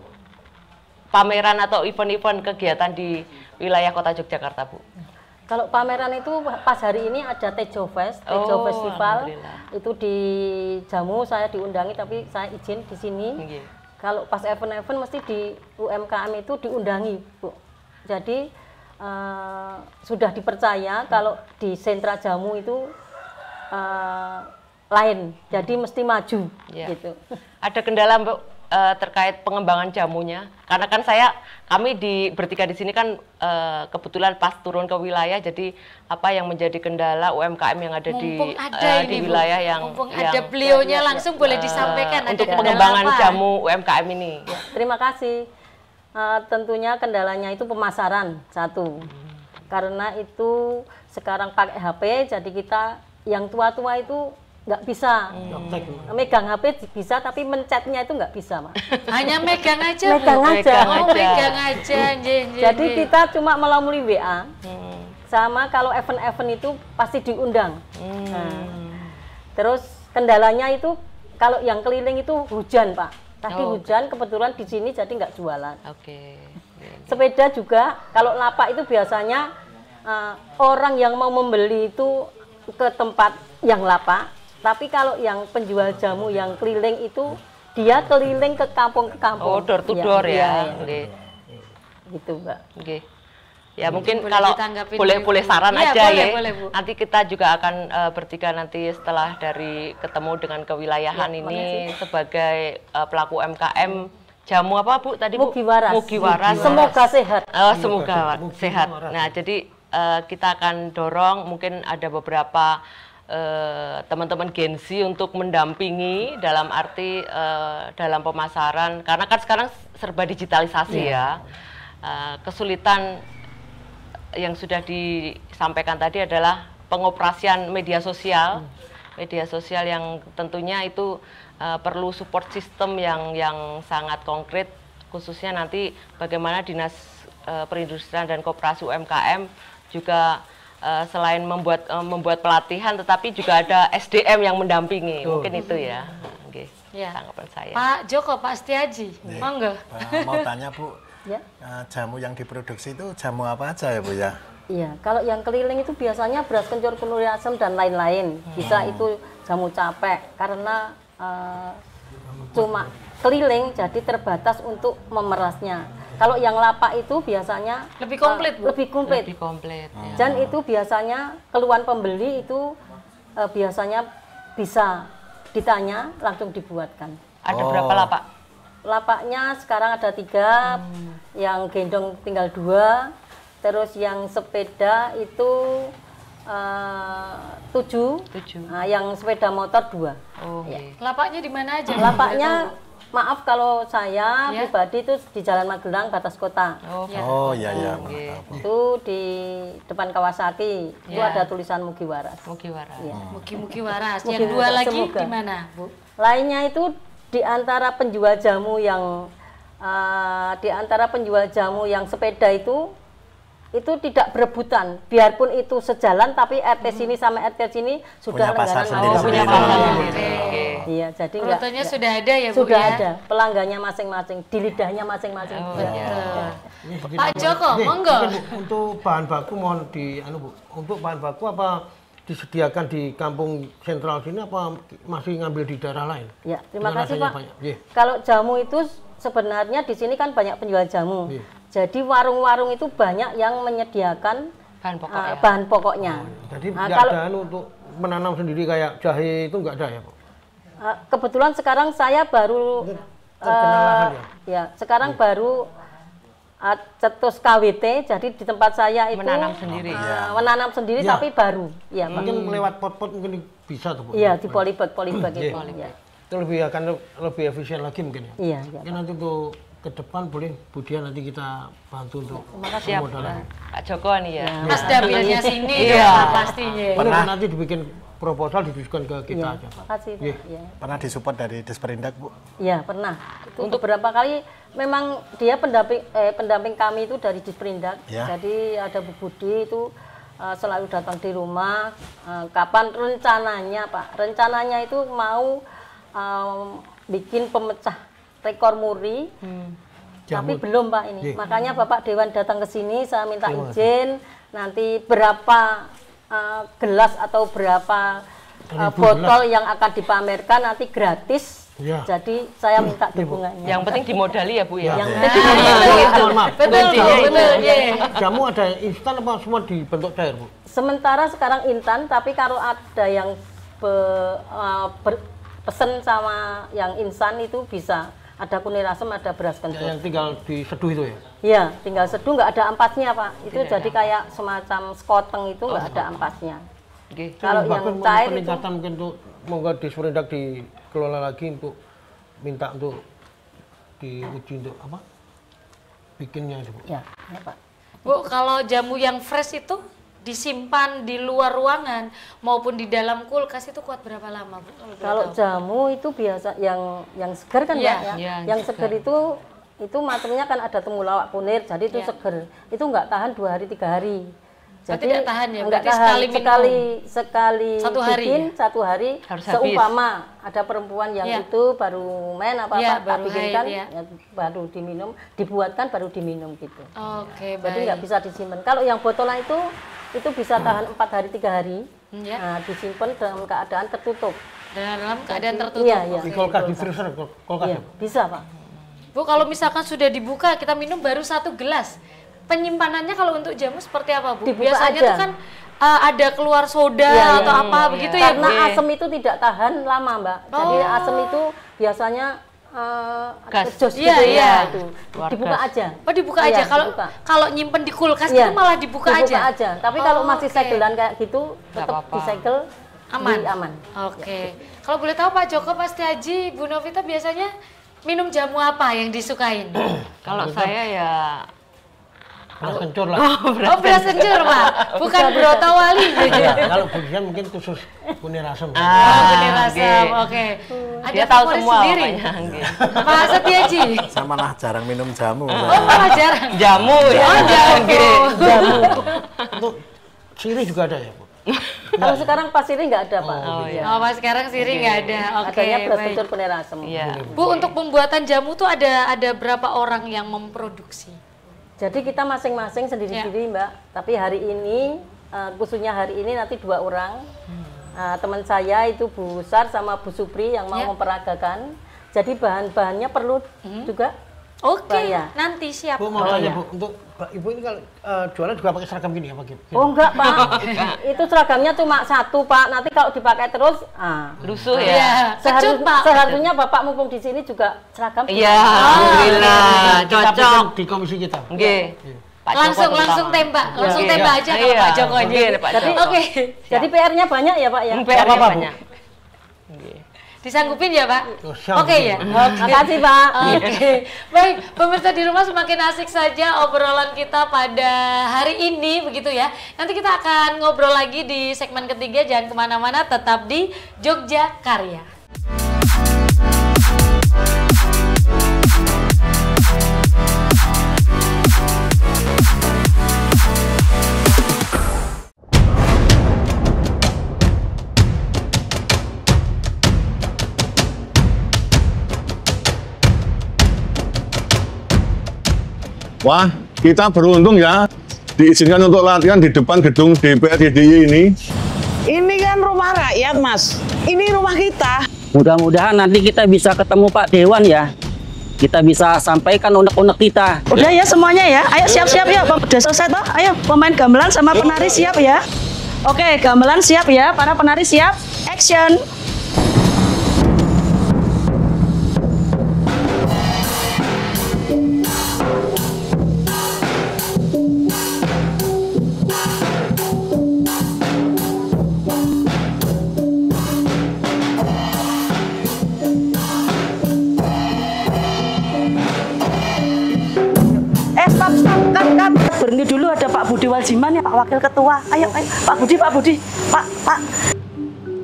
pameran atau event-event kegiatan di wilayah Kota Yogyakarta, Bu? Kalau pameran itu pas hari ini ada Tejo Fest, Tejo Festival. Itu di Jamu saya diundangi tapi saya izin di sini. Kalau pas event-event mesti di UMKM itu diundangi, Bu. Jadi sudah dipercaya kalau di sentra jamu itu lain, jadi mesti maju gitu. Ada kendala, Mbak, terkait pengembangan jamunya? Karena kan kami bertiga di sini kan kebetulan pas turun ke wilayah, jadi apa yang menjadi kendala UMKM yang ada di wilayah yang ada beliaunya langsung boleh disampaikan untuk pengembangan jamu UMKM ini. Terima kasih. Tentunya kendalanya itu pemasaran satu, karena itu sekarang pakai HP, jadi kita yang tua-tua itu nggak bisa megang HP bisa, tapi mencetnya itu nggak bisa, Mas. Hanya megang aja. Megang aja. Jadi kita cuma melalui WA. Sama kalau event-event itu pasti diundang. Terus kendalanya itu kalau yang keliling itu hujan, Pak. Tadi hujan, kebetulan di sini jadi nggak jualan. Sepeda juga, kalau lapak itu biasanya orang yang mau membeli itu ke tempat yang lapak. Tapi kalau yang penjual jamu yang keliling itu dia keliling ke kampung. Oh, door to door ya. Gitu, Mbak. Ya mungkin kalau boleh saran aja ya. Nanti kita juga akan bertiga nanti setelah dari ketemu dengan kewilayahan ini sebagai pelaku UMKM jamu apa, Bu, tadi, Bu? Mugiwaras. Semoga sehat. Semoga sehat. Nah, jadi kita akan dorong, mungkin ada beberapa teman-teman Gen Z untuk mendampingi dalam arti dalam pemasaran, karena kan sekarang serba digitalisasi ya. Kesulitan yang sudah disampaikan tadi adalah pengoperasian media sosial yang tentunya itu perlu support system yang sangat konkret, khususnya nanti bagaimana Dinas Perindustrian dan Koperasi UMKM juga selain membuat pelatihan, tetapi juga ada SDM yang mendampingi. Mungkin itu ya. Tanggapan saya. Pak Joko, Pak Setiaji, monggo. Mau tanya, Bu, jamu yang diproduksi itu jamu apa aja ya, Bu ya? Iya, kalau yang keliling itu biasanya beras kencur, kenuri asam dan lain-lain. Bisa itu jamu capek, karena cuma keliling jadi terbatas untuk memerasnya. Kalau yang lapak itu biasanya lebih komplit, Bu. Dan itu biasanya keluhan pembeli itu biasanya bisa ditanya langsung dibuatkan. Ada berapa lapak? Lapaknya sekarang ada 3, yang gendong tinggal 2, terus yang sepeda itu 7. Nah, yang sepeda motor 2. Lapaknya di mana aja? Lapaknya maaf kalau saya pribadi itu di Jalan Magelang, batas kota. Iya. Itu di depan Kawasaki. Itu ada tulisan Mugiwaras. Mugi-Mugiwaras. Yang 2 lagi di mana, Bu? Lainnya itu di antara penjual jamu yang sepeda itu tidak berebutan, biarpun itu sejalan, tapi RT sini sama RT sini sudah langganan punya pasar sendiri. Iya, jadi rutenya sudah ada ya, Bu? Sudah ada, pelanggannya masing-masing, di lidahnya masing-masing. Pak Joko, monggo. Untuk bahan baku mohon Bu. Untuk bahan baku apa disediakan di kampung sentral sini apa masih ngambil di daerah lain? Ya, terima kasih, Pak. Kalau jamu itu sebenarnya di sini kan banyak penjual jamu. Jadi warung-warung itu banyak yang menyediakan bahan pokoknya. Jadi nggak ada untuk menanam sendiri kayak jahe itu nggak ada ya, Pak? Kebetulan sekarang saya baru sekarang baru cetus KWT, jadi di tempat saya itu menanam sendiri tapi baru. Ya, mungkin lewat pot-pot mungkin bisa tuh, Bu. Iya, di polybag itu. Itu akan lebih efisien lagi mungkin ya. Iya. Nanti untuk ke depan boleh Bu Dian nanti kita bantu untuk pemodalan. Pak Joko nih ya. Mas dapilnya sini pastinya. Pernah nanti dibikin proposal didiskusikan ke kita aja. Terima kasih, Pak. Pernah disupport dari Disperindak, Bu? Iya, pernah. Untuk beberapa kali memang dia pendamping kami itu dari Disperindak. Jadi ada Bu Budi itu selalu datang di rumah. Kapan rencananya Pak? Rencananya itu mau bikin pemecah rekor muri, tapi belum Pak ini. Makanya Bapak Dewan datang ke sini, saya minta izin nanti berapa gelas atau berapa botol yang akan dipamerkan nanti gratis. Ya. Jadi saya minta dukungannya. Yang penting dimodali ya Bu ya. Yang penting dimodali. Betul. Jamu ada instan apa semua dibentuk cair Bu? Sementara sekarang instan, tapi kalau ada yang pesen sama yang instan itu bisa. Ada kunyit asam, ada beras kencur. Yang tinggal diseduh itu ya? Iya, tinggal seduh, nggak ada ampasnya Pak. Itu jadi kayak semacam skoteng itu nggak ada ampasnya. Kalau yang cair itu peningkatan mungkin untuk monggo di Surindak dikelola lagi untuk minta untuk diuji untuk apa? Bikinnya itu Bu. Ya Pak. Bu, kalau jamu yang fresh itu disimpan di luar ruangan maupun di dalam kulkas itu kuat berapa lama Bu? Kalau jamu itu biasa yang seger kan ya? Yang seger itu materinya kan ada temulawak kunir, jadi itu seger. Itu nggak tahan 2 hari 3 hari. Jadi tidak tahan ya, enggak tahan. Sekali satu hari bikin, ya? satu hari seumpama ada perempuan yang itu baru main apa-apa tak bikinkan ya, baru diminum, dibuatkan baru diminum gitu. Oke, jadi nggak bisa disimpan. Kalau yang botolan itu bisa tahan 4 hari 3 hari. Nah, disimpan dalam keadaan tertutup. Dalam keadaan tertutup. Iya. Di kulkas, di freezer, kulkas. Iya, bisa Pak. Bu, kalau misalkan sudah dibuka kita minum baru 1 gelas. Penyimpanannya kalau untuk jamu seperti apa Bu? Dibuka biasanya aja. Tuh kan ada keluar soda atau apa begitu ya? Karena asam itu tidak tahan lama Mbak. Jadi asam itu biasanya jos gitu ya itu. Dibuka aja. Oh, dibuka aja. Kalau nyimpen di kulkas itu malah dibuka aja. Tapi kalau masih segelan kayak gitu tetap disegel aman. Oke. Kalau boleh tahu Pak Joko, Pak Setiaji, Bu Novita biasanya minum jamu apa yang disukain? Kalau saya ya beras kencur lah. Beras kencur Pak, bukan brotowali. Kalau Budian mungkin khusus kunir asam. Kunir asam, oke. Dia tahu semua sendiri. Pak Setiaji. Saya malah jarang minum jamu. Malah jarang. Jamu ya. Jamu. Untuk sirih juga ada ya Bu? Kalau sekarang pas sirih nggak ada Pak. Pak sekarang sirih nggak ada. Oke. Adanya beras kencur kunir asam. Bu, untuk pembuatan jamu tuh ada berapa orang yang memproduksi? Jadi kita masing-masing sendiri-sendiri Mbak, tapi hari ini, khususnya hari ini nanti 2 orang. Teman saya itu Bu Sar sama Bu Supri yang mau memperagakan. Jadi bahan-bahannya perlu juga. Oke, nanti siap. Bu mau tanya Bu, untuk Ibu ini kalau jualan juga pakai seragam gini ya Pak? Oh enggak Pak, itu seragamnya cuma 1 Pak, nanti kalau dipakai terus, lusuh ya? Seharusnya Bapak mumpung di sini juga seragam. Iya, alhamdulillah, cocok. Di komisi kita. Oke. Langsung tembak aja kalau Pak Joko ini. Oke. Jadi PR-nya banyak ya Pak ya? PR-nya banyak. Disanggupin ya Pak? Oke ya? Makasih Pak. Oke. Baik, pemirsa di rumah semakin asik saja obrolan kita pada hari ini begitu ya. Nanti kita akan ngobrol lagi di segmen ketiga, jangan kemana-mana, tetap di Jogja Karya. Wah, kita beruntung ya diizinkan untuk latihan di depan gedung DPR DIY ini. Ini kan rumah rakyat, Mas. Ini rumah kita. Mudah-mudahan nanti kita bisa ketemu Pak Dewan ya. Kita bisa sampaikan unek-unek kita. Udah ya semuanya ya. Ayo siap-siap ya. Udah selesai toh? Ayo pemain gamelan sama penari siap ya. Oke, gamelan siap ya. Para penari siap. Action. Stop. Berhenti dulu, ada Pak Budi Waljiman ya, Pak Wakil Ketua. Ayo, Pak Budi. Pak.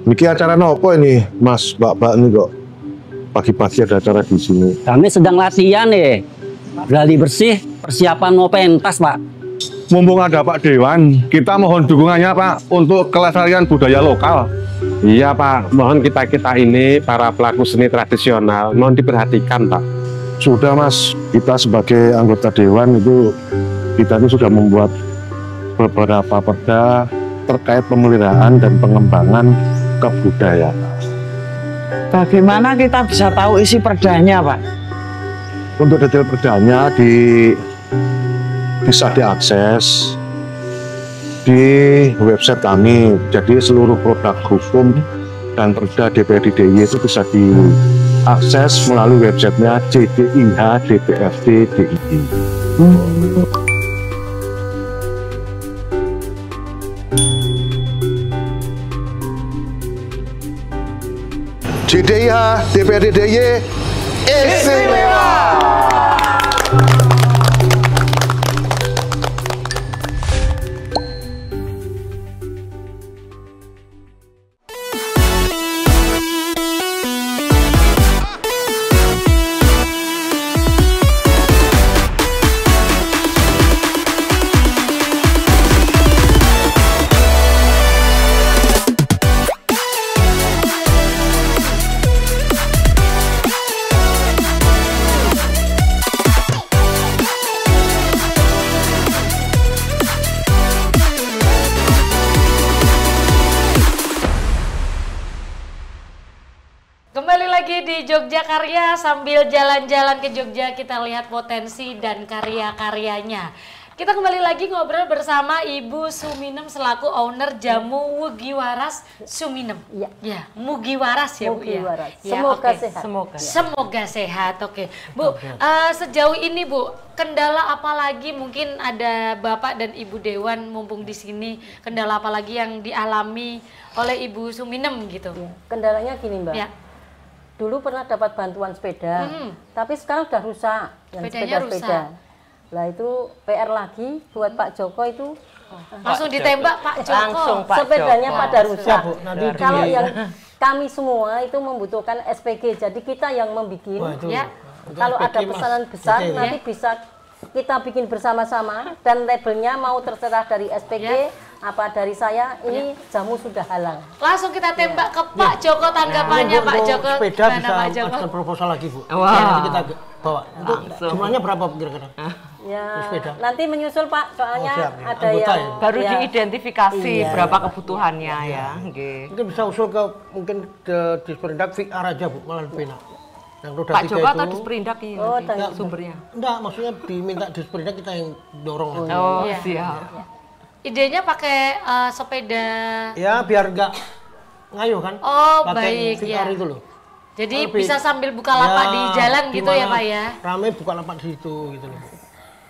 Niki acara nopo ini, Mas, Mbak ini kok pagi-pagi ada acara di sini. Kami sedang latihan ya. Gladi bersih, persiapan mau pentas, Pak. mumpung ada Pak Dewan, kita mohon dukungannya Pak untuk kelestarian budaya lokal. Iya Pak, mohon kita ini para pelaku seni tradisional mohon diperhatikan Pak. Sudah Mas, kita sebagai anggota Dewan itu kita ini sudah membuat beberapa perda terkait pemeliharaan dan pengembangan kebudayaan. Bagaimana kita bisa tahu isi perdanya Pak? Untuk detail perdanya bisa diakses di website kami. Jadi seluruh produk hukum dan perda DPRD DIY itu bisa diakses melalui websitenya JDIH DPRD DIY. JDIH DPRD DIY istimewa. Kembali lagi di Jogja Karya, sambil jalan-jalan ke Jogja kita lihat potensi dan karya-karyanya. Kita kembali lagi ngobrol bersama Ibu Suminem selaku owner Jamu Mugiwaras Suminem. Iya. Ya, Mugiwaras ya Bu ya. Mugiwaras. Ya, Semoga oke. sehat. Semoga sehat. Oke. Bu, sejauh ini Bu, kendala apa lagi mungkin ada Bapak dan Ibu Dewan mumpung di sini, kendala apa lagi yang dialami oleh Ibu Suminem gitu? Ya, kendalanya gini Mbak. Ya. Dulu pernah dapat bantuan sepeda, tapi sekarang udah rusak, yang sepeda-sepeda. Lah itu PR lagi buat Pak Joko itu. Langsung ditembak Pak Joko. Langsung Pak Sepedanya Joko. pada rusak. Kalau Nanti yang kami semua itu membutuhkan SPG, jadi kita yang membuat. Ya. Kalau ada pesanan besar nanti bisa kita bikin bersama-sama dan labelnya mau terserah dari SPG apa dari saya, ini jamu sudah halal. Langsung kita tembak ke Pak Joko tanggapannya Pak Joko. Sepeda Gimana, bisa Pak Joko? ajukan proposal lagi Bu. Wah. Nanti kita bawa. Untuk jumlahnya berapa kira-kira? Ya, Sepeda. nanti menyusul Pak, soalnya siap, ya. ada Anggota yang ya? Baru ya, diidentifikasi Iya. berapa kebutuhannya ya. Nggih. Mungkin bisa usul ke mungkin ke Disperindak VR aja Bu, malah lebih enak. Yang roda Pak 3 Joko atau itu. Disperindak ini Oh, nanti dan- sumbernya. Enggak, maksudnya diminta Disperindak kita yang dorong aja. Oh, Iya. siap. Idenya pakai sepeda. Ya biar enggak ngayuh kan. Oh, Pakai baik, VR ya. itu loh. Jadi Lebih- bisa sambil buka lapak di jalan di gitu ya mana Pak ya. Rame buka lapak di situ gitu loh.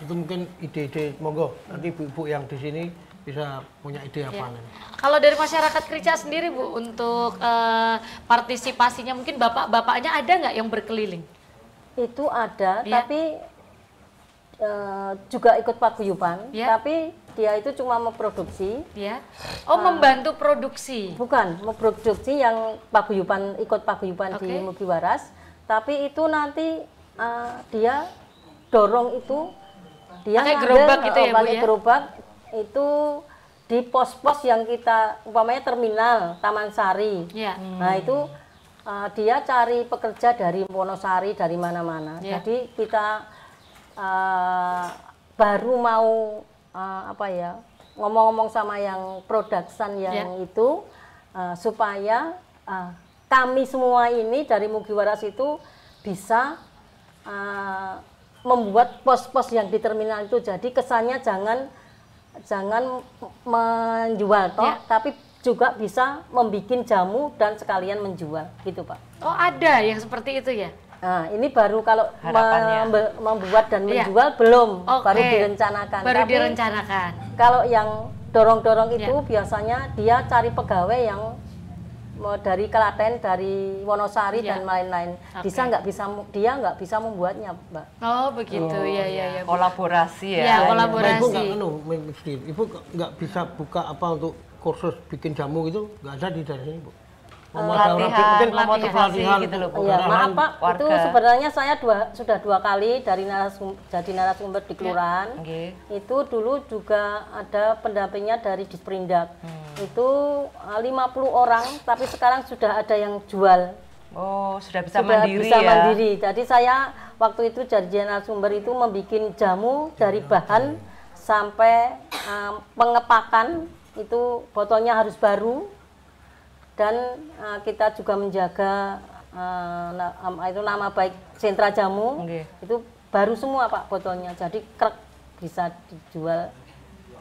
Itu mungkin ide-ide, monggo nanti ibu-ibu yang di sini bisa punya ide apa nanti. Kalau dari masyarakat Krica sendiri Bu, untuk partisipasinya mungkin bapak-bapaknya ada nggak yang berkeliling? itu ada, Ya. tapi juga ikut paguyuban, Ya. tapi dia itu cuma memproduksi, Ya. Oh, membantu produksi. bukan memproduksi yang paguyuban, ikut paguyuban di Oke. Mugiwaras, tapi itu nanti dia dorong itu, dia Pakai ngambil, gerobak gitu ya, Bu, pakai ya? gerobak itu di pos-pos yang kita umpamanya terminal Taman Sari. Ya. Nah itu dia cari pekerja dari Wonosari, dari mana-mana. Ya. Jadi kita baru mau ngomong-ngomong sama yang production yang itu supaya kami semua ini dari Mugiwaras itu bisa membuat pos-pos yang di terminal itu, jadi kesannya jangan menjual toh, tapi juga bisa membuat jamu dan sekalian menjual gitu Pak. Oh, ada yang seperti itu ya? Nah, ini baru kalau Harapannya. membuat dan Iya. menjual belum, Oke. baru direncanakan. Baru Tapi direncanakan. kalau yang dorong-dorong itu Iya. biasanya dia cari pegawai yang dari Klaten, dari Wonosari Iya. dan lain-lain. Oke. Dia nggak bisa membuatnya, Mbak. Oh, begitu. Ya, ya, ya. Bu. Kolaborasi ya. Ya, Ibu kolaborasi. nggak bisa buka apa untuk kursus bikin jamu gitu, nggak ada di daerah sini Bu. memotivasi gitu loh Bu. Iya, maaf Pak, itu sebenarnya saya sudah 2 kali jadi narasumber di kelurahan. Itu dulu juga ada pendampingnya dari Disperindak. Itu 50 orang, tapi sekarang sudah ada yang jual. Oh, sudah bisa mandiri ya? Mandiri. Jadi saya waktu itu jadi narasumber itu membuat jamu dari bahan sampai pengepakan, itu botolnya harus baru. Dan kita juga menjaga itu nama baik sentra jamu. Itu baru semua Pak botolnya, jadi krek bisa dijual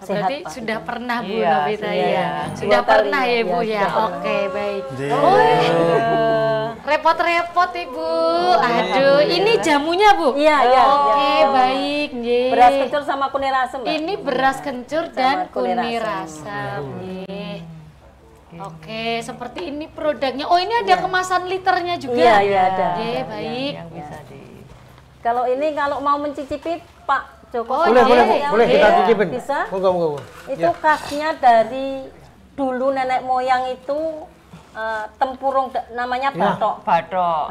sehat. Berarti Pak, sudah itu. pernah Bu Iya, Novita iya. ya? Sudah 2 pernah kali, ya Bu iya, ya? sudah Oke baik. Oh, repot-repot Ibu. Aduh, ini jamunya Bu? Iya, iya. Oke, iya. baik. Nggih. Beras kencur sama kunir asem, Mbak. Ini beras kencur dan kunir kunir asem. asam. Nggih. Oke, seperti ini produknya. Oh, ini ada kemasan liternya juga? Iya, iya ada. Oke, baik. Yang bisa Kalau ini kalau mau mencicipi Pak Joko. Boleh kita cicipin. Bisa. Moga. Itu khasnya dari dulu nenek moyang itu tempurung namanya batok. Batok.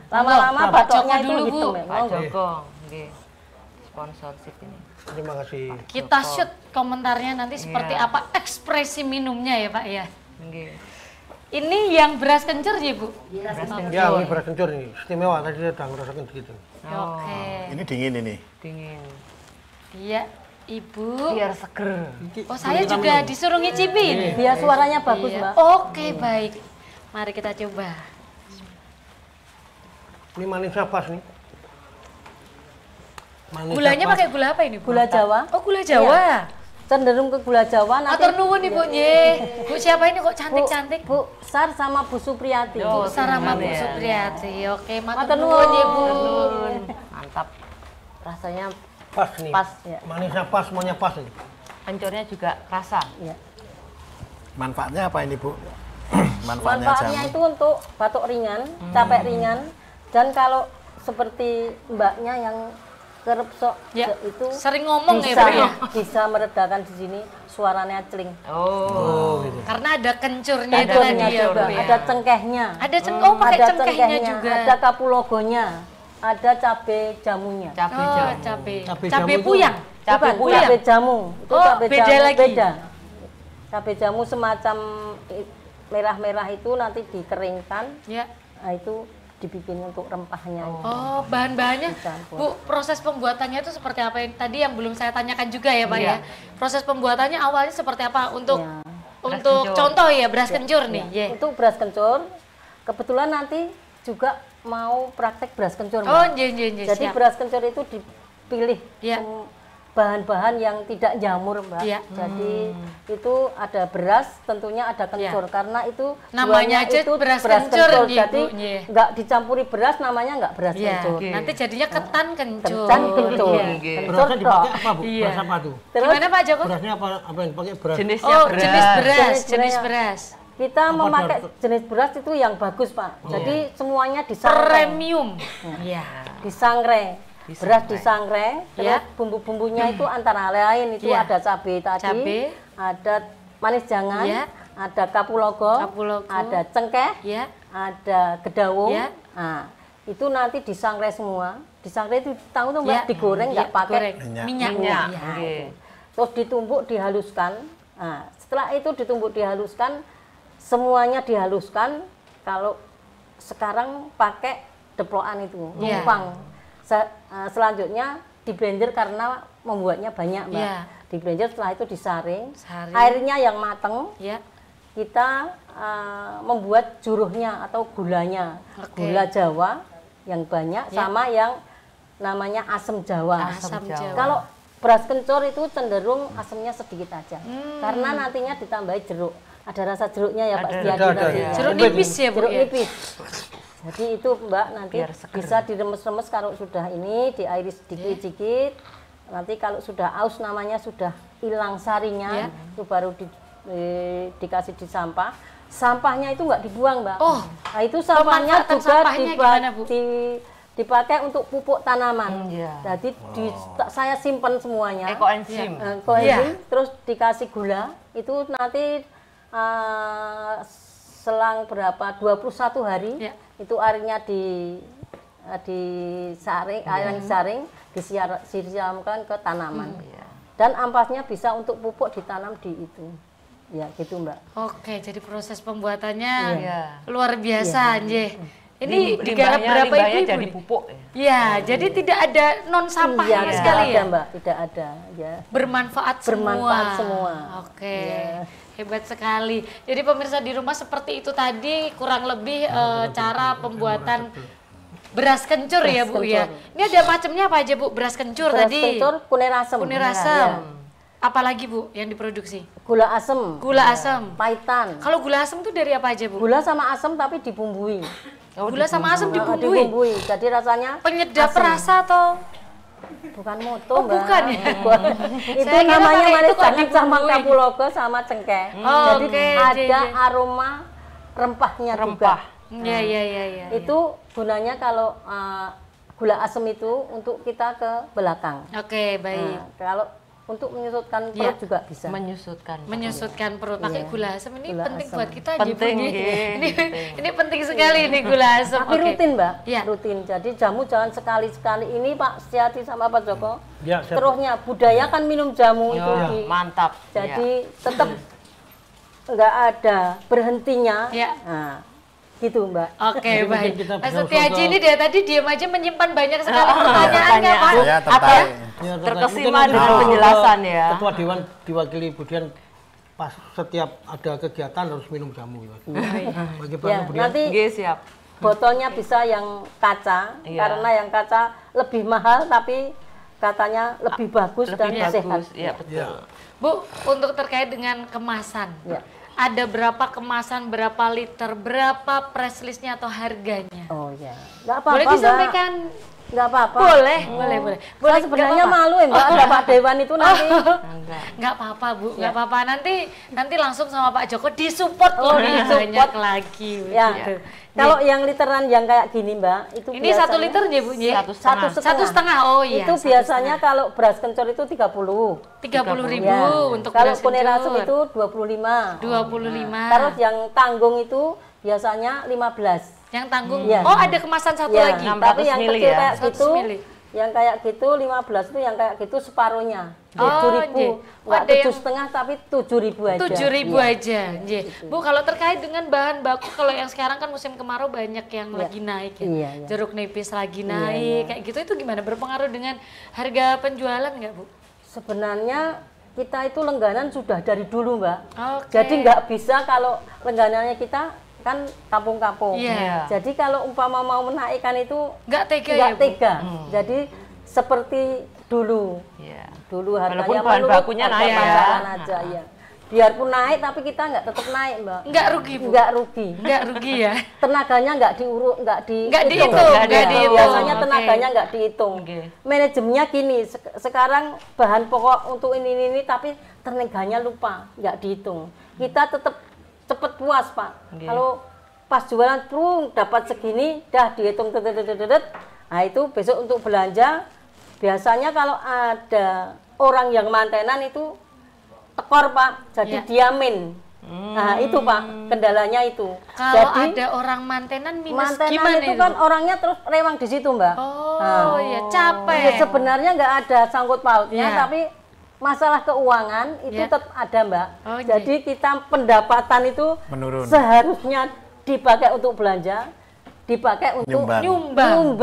Lama-lama batoknya itu dulu, Bu. hitam. Pak Joko, nggih. Sponsorship ini. Terima kasih. Kita shoot komentarnya nanti seperti apa ekspresi minumnya ya Pak ya. Ini yang beras kencur ya Bu? Ya, ini beras kencur ini. Istimewa, tadi saya udah ngerasakan sedikit. Oke. Ini dingin ini. Dingin. Iya, Ibu. Biar seger. Oh, saya juga disuruh ngicipin. Biar suaranya bagus, Mbak. Oke, baik. Mari kita coba. Ini manisnya pas nih. Gulanya pakai gula apa ini, Bu? Gula Jawa. Oh, gula Jawa. Cenderung ke gula Jawa. Atur nuwun Ibu nggih. Bu siapa ini kok cantik-cantik? Bu Sar sama Bu Supriyati. Bu Sar sama Bu Supriyati. Oke, matur nuwun ya Bu. Mantap. Rasanya pas nih. Pas. Ya. Manisnya pas, semuanya pas nih. Kencurnya juga rasa. Ya. Manfaatnya apa ini, Bu? Manfaatnya itu untuk batuk ringan, capek ringan, dan kalau seperti mbaknya yang kerep sok itu sering ngomong bisa, ya, Bu ya? bisa meredakan di sini suaranya celing. Oh, gitu. Karena ada kencurnya itu Kencurnya tadi ya, juga, Bu ya? ada cengkehnya. Ada oh pakai ada cengkehnya juga. Ada kapulogonya, ada cabe jamunya. Cabe puyang. Cabe jamu. Itu Oh, cabe beda jamu lagi. beda. Cabe jamu semacam merah-merah itu nanti dikeringkan. Ya. Nah, itu dibikin untuk rempahnya. Oh, bahan-bahannya, Bu, proses pembuatannya itu seperti apa? Tadi yang belum saya tanyakan juga ya, Pak ya. Proses pembuatannya awalnya seperti apa? Untuk contoh ya, beras kencur nih. Untuk beras kencur, kebetulan nanti juga mau praktek beras kencur. Oh, Mbak. iya. Jadi beras kencur itu dipilih bahan-bahan yang tidak jamur, Mbak. Jadi itu ada beras, tentunya ada kencur karena itu namanya aja itu beras kencur. Jadi nggak dicampuri beras, namanya nggak beras kencur. Nanti jadinya ketan kencur. Ketan kencur. Berasnya dipakai apa, Bu? Beras apa tuh? Gimana Pak Joko? Berasnya apa yang dipakai beras? Jenisnya Jenis beras. Kita memakai jenis beras itu yang bagus, Pak. Jadi semuanya disangrai. Premium. Iya. Disangrai. Beras disangrai, terus bumbu-bumbunya itu antara lain itu ada cabai tadi, ada manis jangan, ada kapulogo, ada cengkeh, ada gedawung. Nah, itu nanti disangrai semua. Disangrai itu tahu tuh Mbak, digoreng nggak pakai minyak. Terus ditumbuk dihaluskan. Nah, setelah itu ditumbuk dihaluskan, semuanya dihaluskan. Kalau sekarang pakai deplokan itu, numpang. Selanjutnya di blender karena membuatnya banyak, Mbak. Di blender setelah itu disaring. Airnya yang mateng. Kita membuat juruhnya atau gulanya. Gula Jawa yang banyak sama yang namanya asam Jawa. Kalau beras kencur itu cenderung asamnya sedikit aja. Karena nantinya ditambahi jeruk. Ada rasa jeruknya ya Pak Setiadi nanti. Jeruk nipis ya, Bu? Jeruk nipis. Jadi itu Mbak nanti bisa diremes-remes kalau sudah ini, diiris sedikit-sedikit. Nanti kalau sudah aus namanya sudah hilang sarinya, itu baru dikasih di sampah. Sampahnya itu nggak dibuang, Mbak. Oh, nah, itu sampahnya juga dipakai untuk pupuk tanaman. Jadi saya simpan semuanya. Ekoenzim. Ekoenzim, terus dikasih gula. Itu nanti selang berapa 21 hari itu airnya disaring, air yang disaring disiramkan ke tanaman. Dan ampasnya bisa untuk pupuk ditanam di itu. Ya, gitu Mbak. Oke, jadi proses pembuatannya luar biasa, Nje. Ini digarap berapa ibu? Jadi pupuk. Ya, jadi tidak ada non sampah sama sekali ya, Mbak. Tidak ada, ya. Bermanfaat semua. Oke. Hebat sekali. Jadi pemirsa di rumah seperti itu tadi kurang lebih cara pembuatan beras kencur ya Bu ya. Ini ada macamnya apa aja Bu? Beras kencur tadi. Beras kencur, kunir asem. Kunir asem. Apalagi Bu yang diproduksi? Gula asem. Gula asem. Pahitan. Kalau gula asem itu dari apa aja Bu? Gula sama asem tapi dibumbui. Gula sama asem dibumbui? Dibumbui. Jadi rasanya penyedap rasa atau? Bukan moto, Mbak. Bukan ya? Itu namanya manis jangan sama kapulaga sama cengkeh. Jadi ada aroma rempahnya juga. Iya. Itu gunanya kalau gula asem itu untuk kita ke belakang. Oke, baik. Kalau untuk menyusutkan perut juga bisa. Menyusutkan perut pakai gula asem ini gula penting asem. buat kita. Penting, ini penting sekali ini gula asem. Tapi rutin Mbak, rutin. Jadi jamu jangan sekali-sekali. Ini Pak Setiadi sama Pak Joko. Terusnya budayakan minum jamu itu. Mantap. Jadi tetap nggak ada berhentinya. Nah, gitu Mbak. Oke, baik. Mas Setiaji ini dari tadi diam aja menyimpan banyak sekali pertanyaannya Pak. Apa? Terkesima dengan penjelasan ya. Ketua Dewan diwakili Bu Dian, pas setiap ada kegiatan harus minum jamu ya. Ya, nanti siap. Botolnya bisa yang kaca, karena yang kaca lebih mahal tapi katanya lebih bagus dan sehat. Iya, betul. Bu, untuk terkait dengan kemasan. Ada berapa kemasan, berapa liter, berapa press listnya atau harganya? Oh ya, nggak apa-apa. Boleh disampaikan? Nggak apa-apa. Boleh. Saya sebenarnya malu ya Mbak, ada Pak Dewan itu nanti. Nggak apa-apa Bu, nggak apa-apa. Nanti langsung sama Pak Joko disupport lebih banyak lagi. Ya. Kalau yang literan yang kayak gini Mbak, itu ini biasanya 1 liter ya Bu? 1,5. Oh iya. Itu biasanya kalau beras kencur itu 30. 30.000 untuk kalau beras kencur. Kalau kunir asem itu 25. 25. Terus yang tanggung itu biasanya 15. Yang tanggung. Oh, ada kemasan satu lagi. Tapi yang kecil kayak gitu, yang kayak gitu 15 itu yang kayak gitu separuhnya. 7.000. Enggak 7,5 tapi 7.000 aja. 7.000 aja. Bu, kalau terkait dengan bahan baku, kalau yang sekarang kan musim kemarau banyak yang lagi naik ya. Jeruk nipis lagi naik, kayak gitu itu gimana? Berpengaruh dengan harga penjualan nggak Bu? Sebenarnya kita itu lengganan sudah dari dulu Mbak. Jadi nggak bisa kalau lengganannya kita kan kampung-kampung. Jadi kalau umpama mau menaikkan itu nggak tega. Jadi seperti dulu. Dulu harganya walaupun bahan bakunya naik aja ya. Biarpun naik tapi kita nggak tetap naik Mbak. Nggak rugi Bu? Nggak rugi ya. Tenaganya nggak dihitung. Biasanya tenaganya nggak dihitung. Manajemennya gini, sekarang bahan pokok untuk ini tapi tenaganya lupa, nggak dihitung. Kita tetap cepet puas Pak. Kalau pas jualan dapat segini, dah dihitung nah itu besok untuk belanja. Biasanya kalau ada orang yang mantenan itu tekor Pak, jadi diamin. Nah itu Pak, kendalanya itu. Kalau ada orang mantenan minus gimana itu? Kan orangnya terus rewang di situ Mbak. Ya capek. Ya, sebenarnya nggak ada sangkut pautnya, tapi masalah keuangan itu tetap ada Mbak. Jadi kita pendapatan itu menurun. Seharusnya dipakai untuk belanja, dipakai untuk nyumbang.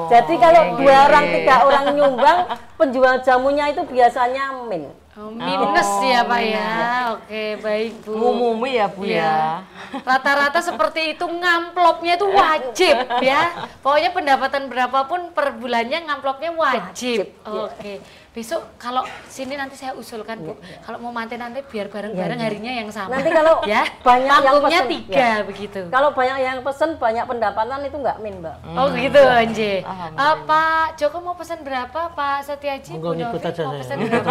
Jadi kalau 2 orang 3 orang nyumbang, penjual jamunya itu biasanya minus ya Pak ya. Oke, baik Bu. Umumi ya Bu ya. Rata-rata seperti itu, ngamplopnya itu wajib ya. Pokoknya pendapatan berapapun per bulannya ngamplopnya wajib. Oke. Besok kalau sini nanti saya usulkan Bu, kalau mau manten nanti biar bareng-bareng harinya yang sama. Nanti kalau banyak yang pesen, 3 begitu. Kalau banyak yang pesen, banyak pendapatan itu nggak Mbak. Oh gitu Anje. Pak Joko mau pesan berapa? Pak Setiaji? Mau ikut aja mau saya. pesan berapa?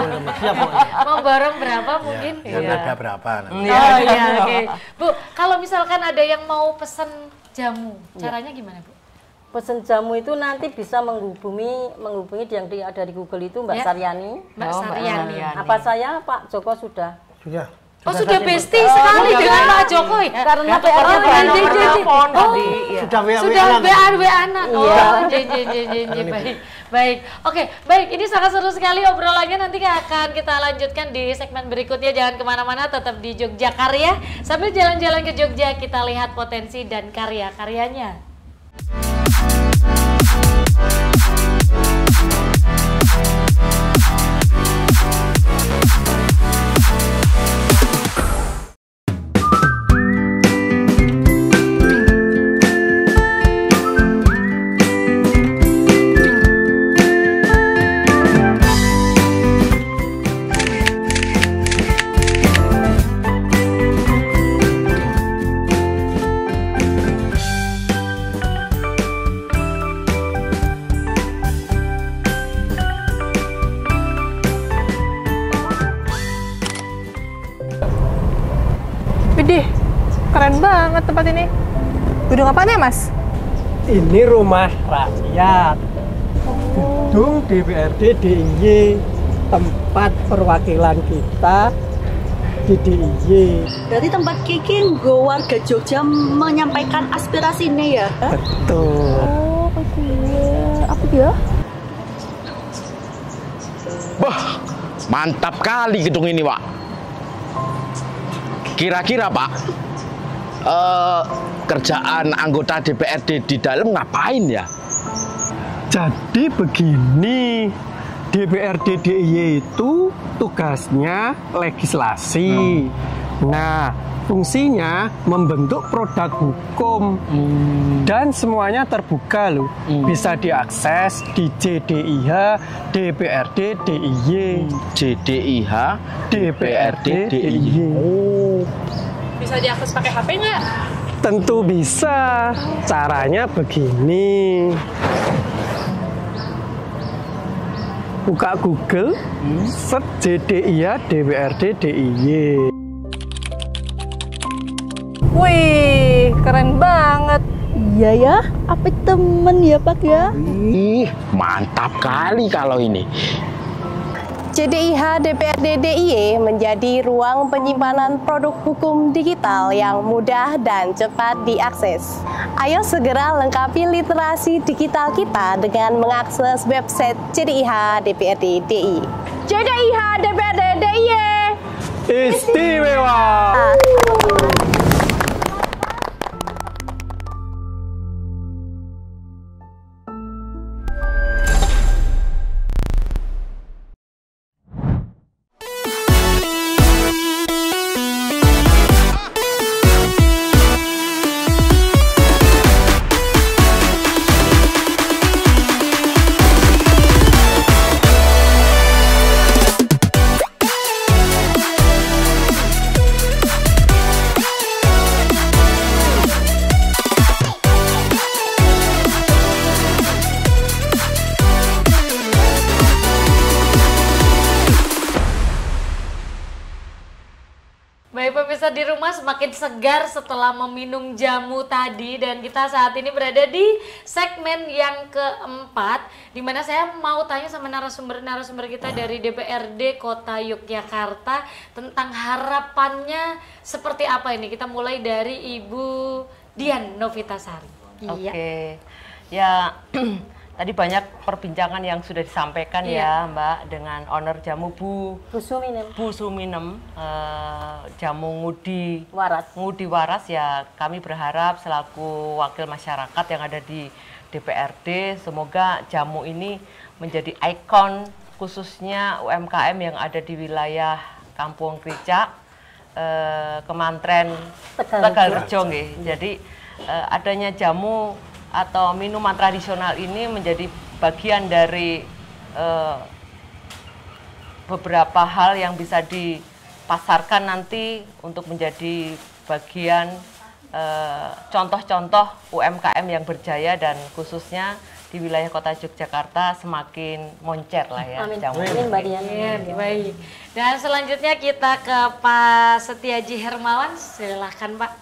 Mau borong berapa mungkin? Ada berapa? Oh iya, oke. Bu, kalau misalkan ada yang mau pesan jamu, caranya gimana Bu? Pesen jamu itu nanti bisa menghubungi yang ada di Google itu Mbak Saryani. Mbak Saryani. Apa saya Pak Joko sudah? Sudah. Oh sudah bestie sekali dengan Pak Joko ya? Karena PR-nya sudah WA-an. Oh, baik. Oke, baik. Ini sangat seru sekali obrolannya. Nanti akan kita lanjutkan di segmen berikutnya. Jangan kemana-mana, tetap di Jogja Karya. Sambil jalan-jalan ke Jogja, kita lihat potensi dan karya-karyanya. Widih, keren banget tempat ini. Gedung apaan ya, Mas? Ini rumah rakyat. Gedung DPRD DIY, tempat perwakilan kita di DIY. Berarti tempat Kiki nggo warga Jogja menyampaikan aspirasinya ya? Betul. Oh, iya. Apa dia? Wah, mantap kali gedung ini, Pak. Kira-kira Pak, kerjaan anggota DPRD di dalam ngapain ya? Jadi begini, DPRD DIY itu tugasnya legislasi. Nah, fungsinya membentuk produk hukum. Dan semuanya terbuka loh. Bisa diakses di JDIH DPRD DIY. JDIH DPRD DIY. Oh. Bisa diakses pakai HP nggak? Tentu bisa. Caranya begini. Buka Google, search JDIH DPRD DIY. Wih, keren banget. Iya ya, apa temen ya Pak ya? Ih, mantap kali kalau ini. JDIH DPRD DIY menjadi ruang penyimpanan produk hukum digital yang mudah dan cepat diakses. Ayo segera lengkapi literasi digital kita dengan mengakses website JDIH DPRD DIY. JDIH DPRD DIY. Istimewa. Baik pemirsa di rumah, semakin segar setelah meminum jamu tadi, dan kita saat ini berada di segmen yang keempat, di mana saya mau tanya sama narasumber kita dari DPRD Kota Yogyakarta tentang harapannya seperti apa ini. Kita mulai dari Ibu Dian Novitasari. Oke, ya tadi banyak perbincangan yang sudah disampaikan ya Mbak dengan owner jamu Bu Suminem, jamu Ngudi Waras ya. Kami berharap selaku wakil masyarakat yang ada di DPRD, semoga jamu ini menjadi ikon khususnya UMKM yang ada di wilayah Kampung Krica, Kemantren Tegalrejo. Jadi adanya jamu atau minuman tradisional ini menjadi bagian dari beberapa hal yang bisa dipasarkan nanti untuk menjadi bagian contoh-contoh UMKM yang berjaya, dan khususnya di wilayah Kota Yogyakarta semakin moncer lah ya. Amin. Jamu. Amin Mbak Dian. Baik. Dan selanjutnya kita ke Pak Setiaji Hermawan, silahkan Pak.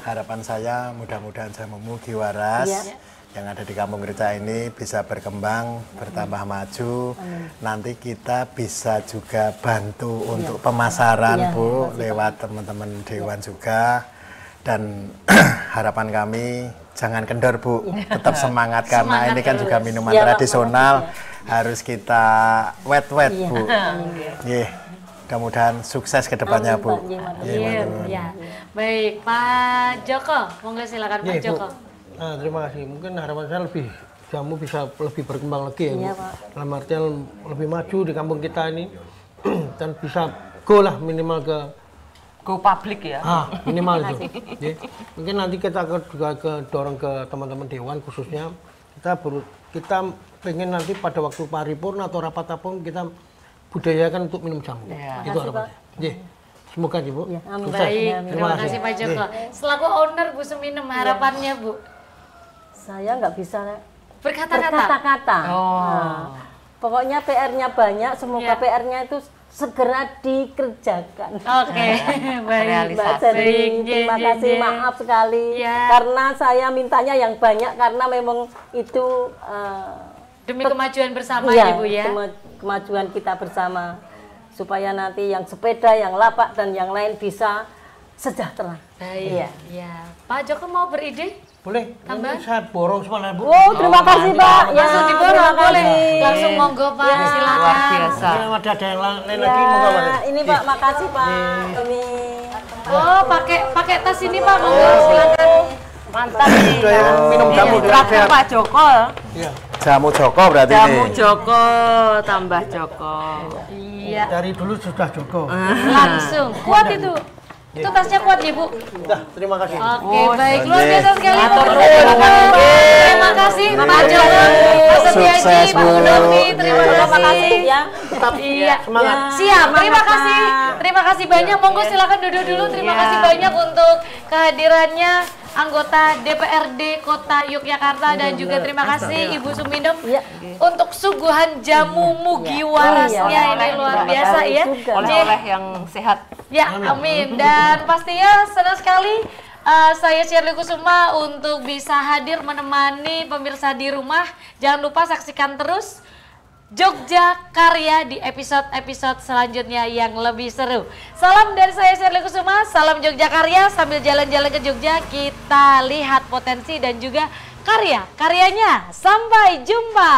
Harapan saya mudah-mudahan jamumu Giwaras yang ada di Kampung Krica ini bisa berkembang, bertambah maju. Nanti kita bisa juga bantu untuk pemasaran, Bu, lewat teman-teman Dewan juga. Dan harapan kami jangan kendor, Bu, tetap semangat karena ini kan juga minuman tradisional, harus kita wet-wet, Bu. Mudah-mudahan sukses ke depannya, Bu. Baik, Pak Joko, monggo silakan Pak Joko. Nah, terima kasih. Mungkin harapan saya lebih jamu bisa lebih berkembang lagi ya, Bu. Dalam artian lebih maju di kampung kita ini dan bisa go lah minimal ke go public ya. Minimal itu. Mungkin nanti kita juga dorong ke teman-teman Dewan khususnya kita pengen nanti pada waktu paripurna atau rapat apapun kita budayakan untuk minum jamu. Itu harapannya. Semoga Bu. Baik, terima kasih Pak Joko. Selaku owner Bu Suminem, harapannya Bu? Saya nggak bisa berkata-kata. Pokoknya PR-nya banyak, semoga PR-nya itu segera dikerjakan. Oke, baik. Mbak Sering, terima kasih, maaf sekali karena saya mintanya yang banyak karena memang itu demi kemajuan bersama ya, Bu ya. Kemajuan kita bersama supaya nanti yang sepeda, yang lapak dan yang lain bisa sejahtera. Baik. Pak Joko mau beride? Boleh. Tambah? Saya borong semuanya, Bu. Oh, terima kasih, Pak. Langsung diborong boleh. Langsung monggo, Pak. Silakan. Luar biasa. Ada yang lain lagi monggo, Pak. Ini Pak, makasih, Pak. Ini. Oh, pakai tas ini, Pak. Monggo, silakan. Mantap. Minum jamu terakhir Pak Joko. Jamu Joko berarti Jamu Joko tambah Joko. Iya. Dari dulu sudah Joko. Langsung. Kuat itu. Itu tasnya kuat ya, Bu? Terima kasih. Oke, baik. Luar biasa sekali. Terima kasih Pak Joko, Pak Setiaji, Pak Novi. Terima kasih. Iya. Semangat. Siap. Terima kasih. Terima kasih banyak. Monggo silakan duduk dulu. Terima kasih banyak untuk kehadirannya anggota DPRD Kota Yogyakarta dan juga terima kasih Ibu Suminem untuk suguhan jamu mugi warasnya ini luar biasa ya. Oleh-oleh yang sehat. Ya, amin. Dan pastinya senang sekali saya Shirley Kusuma untuk bisa hadir menemani pemirsa di rumah. Jangan lupa saksikan terus Jogja Karya di episode-episode selanjutnya yang lebih seru. Salam dari saya Shirley Kusuma, salam Jogja Karya. Sambil jalan-jalan ke Jogja kita lihat potensi dan juga karya-karyanya. Sampai jumpa.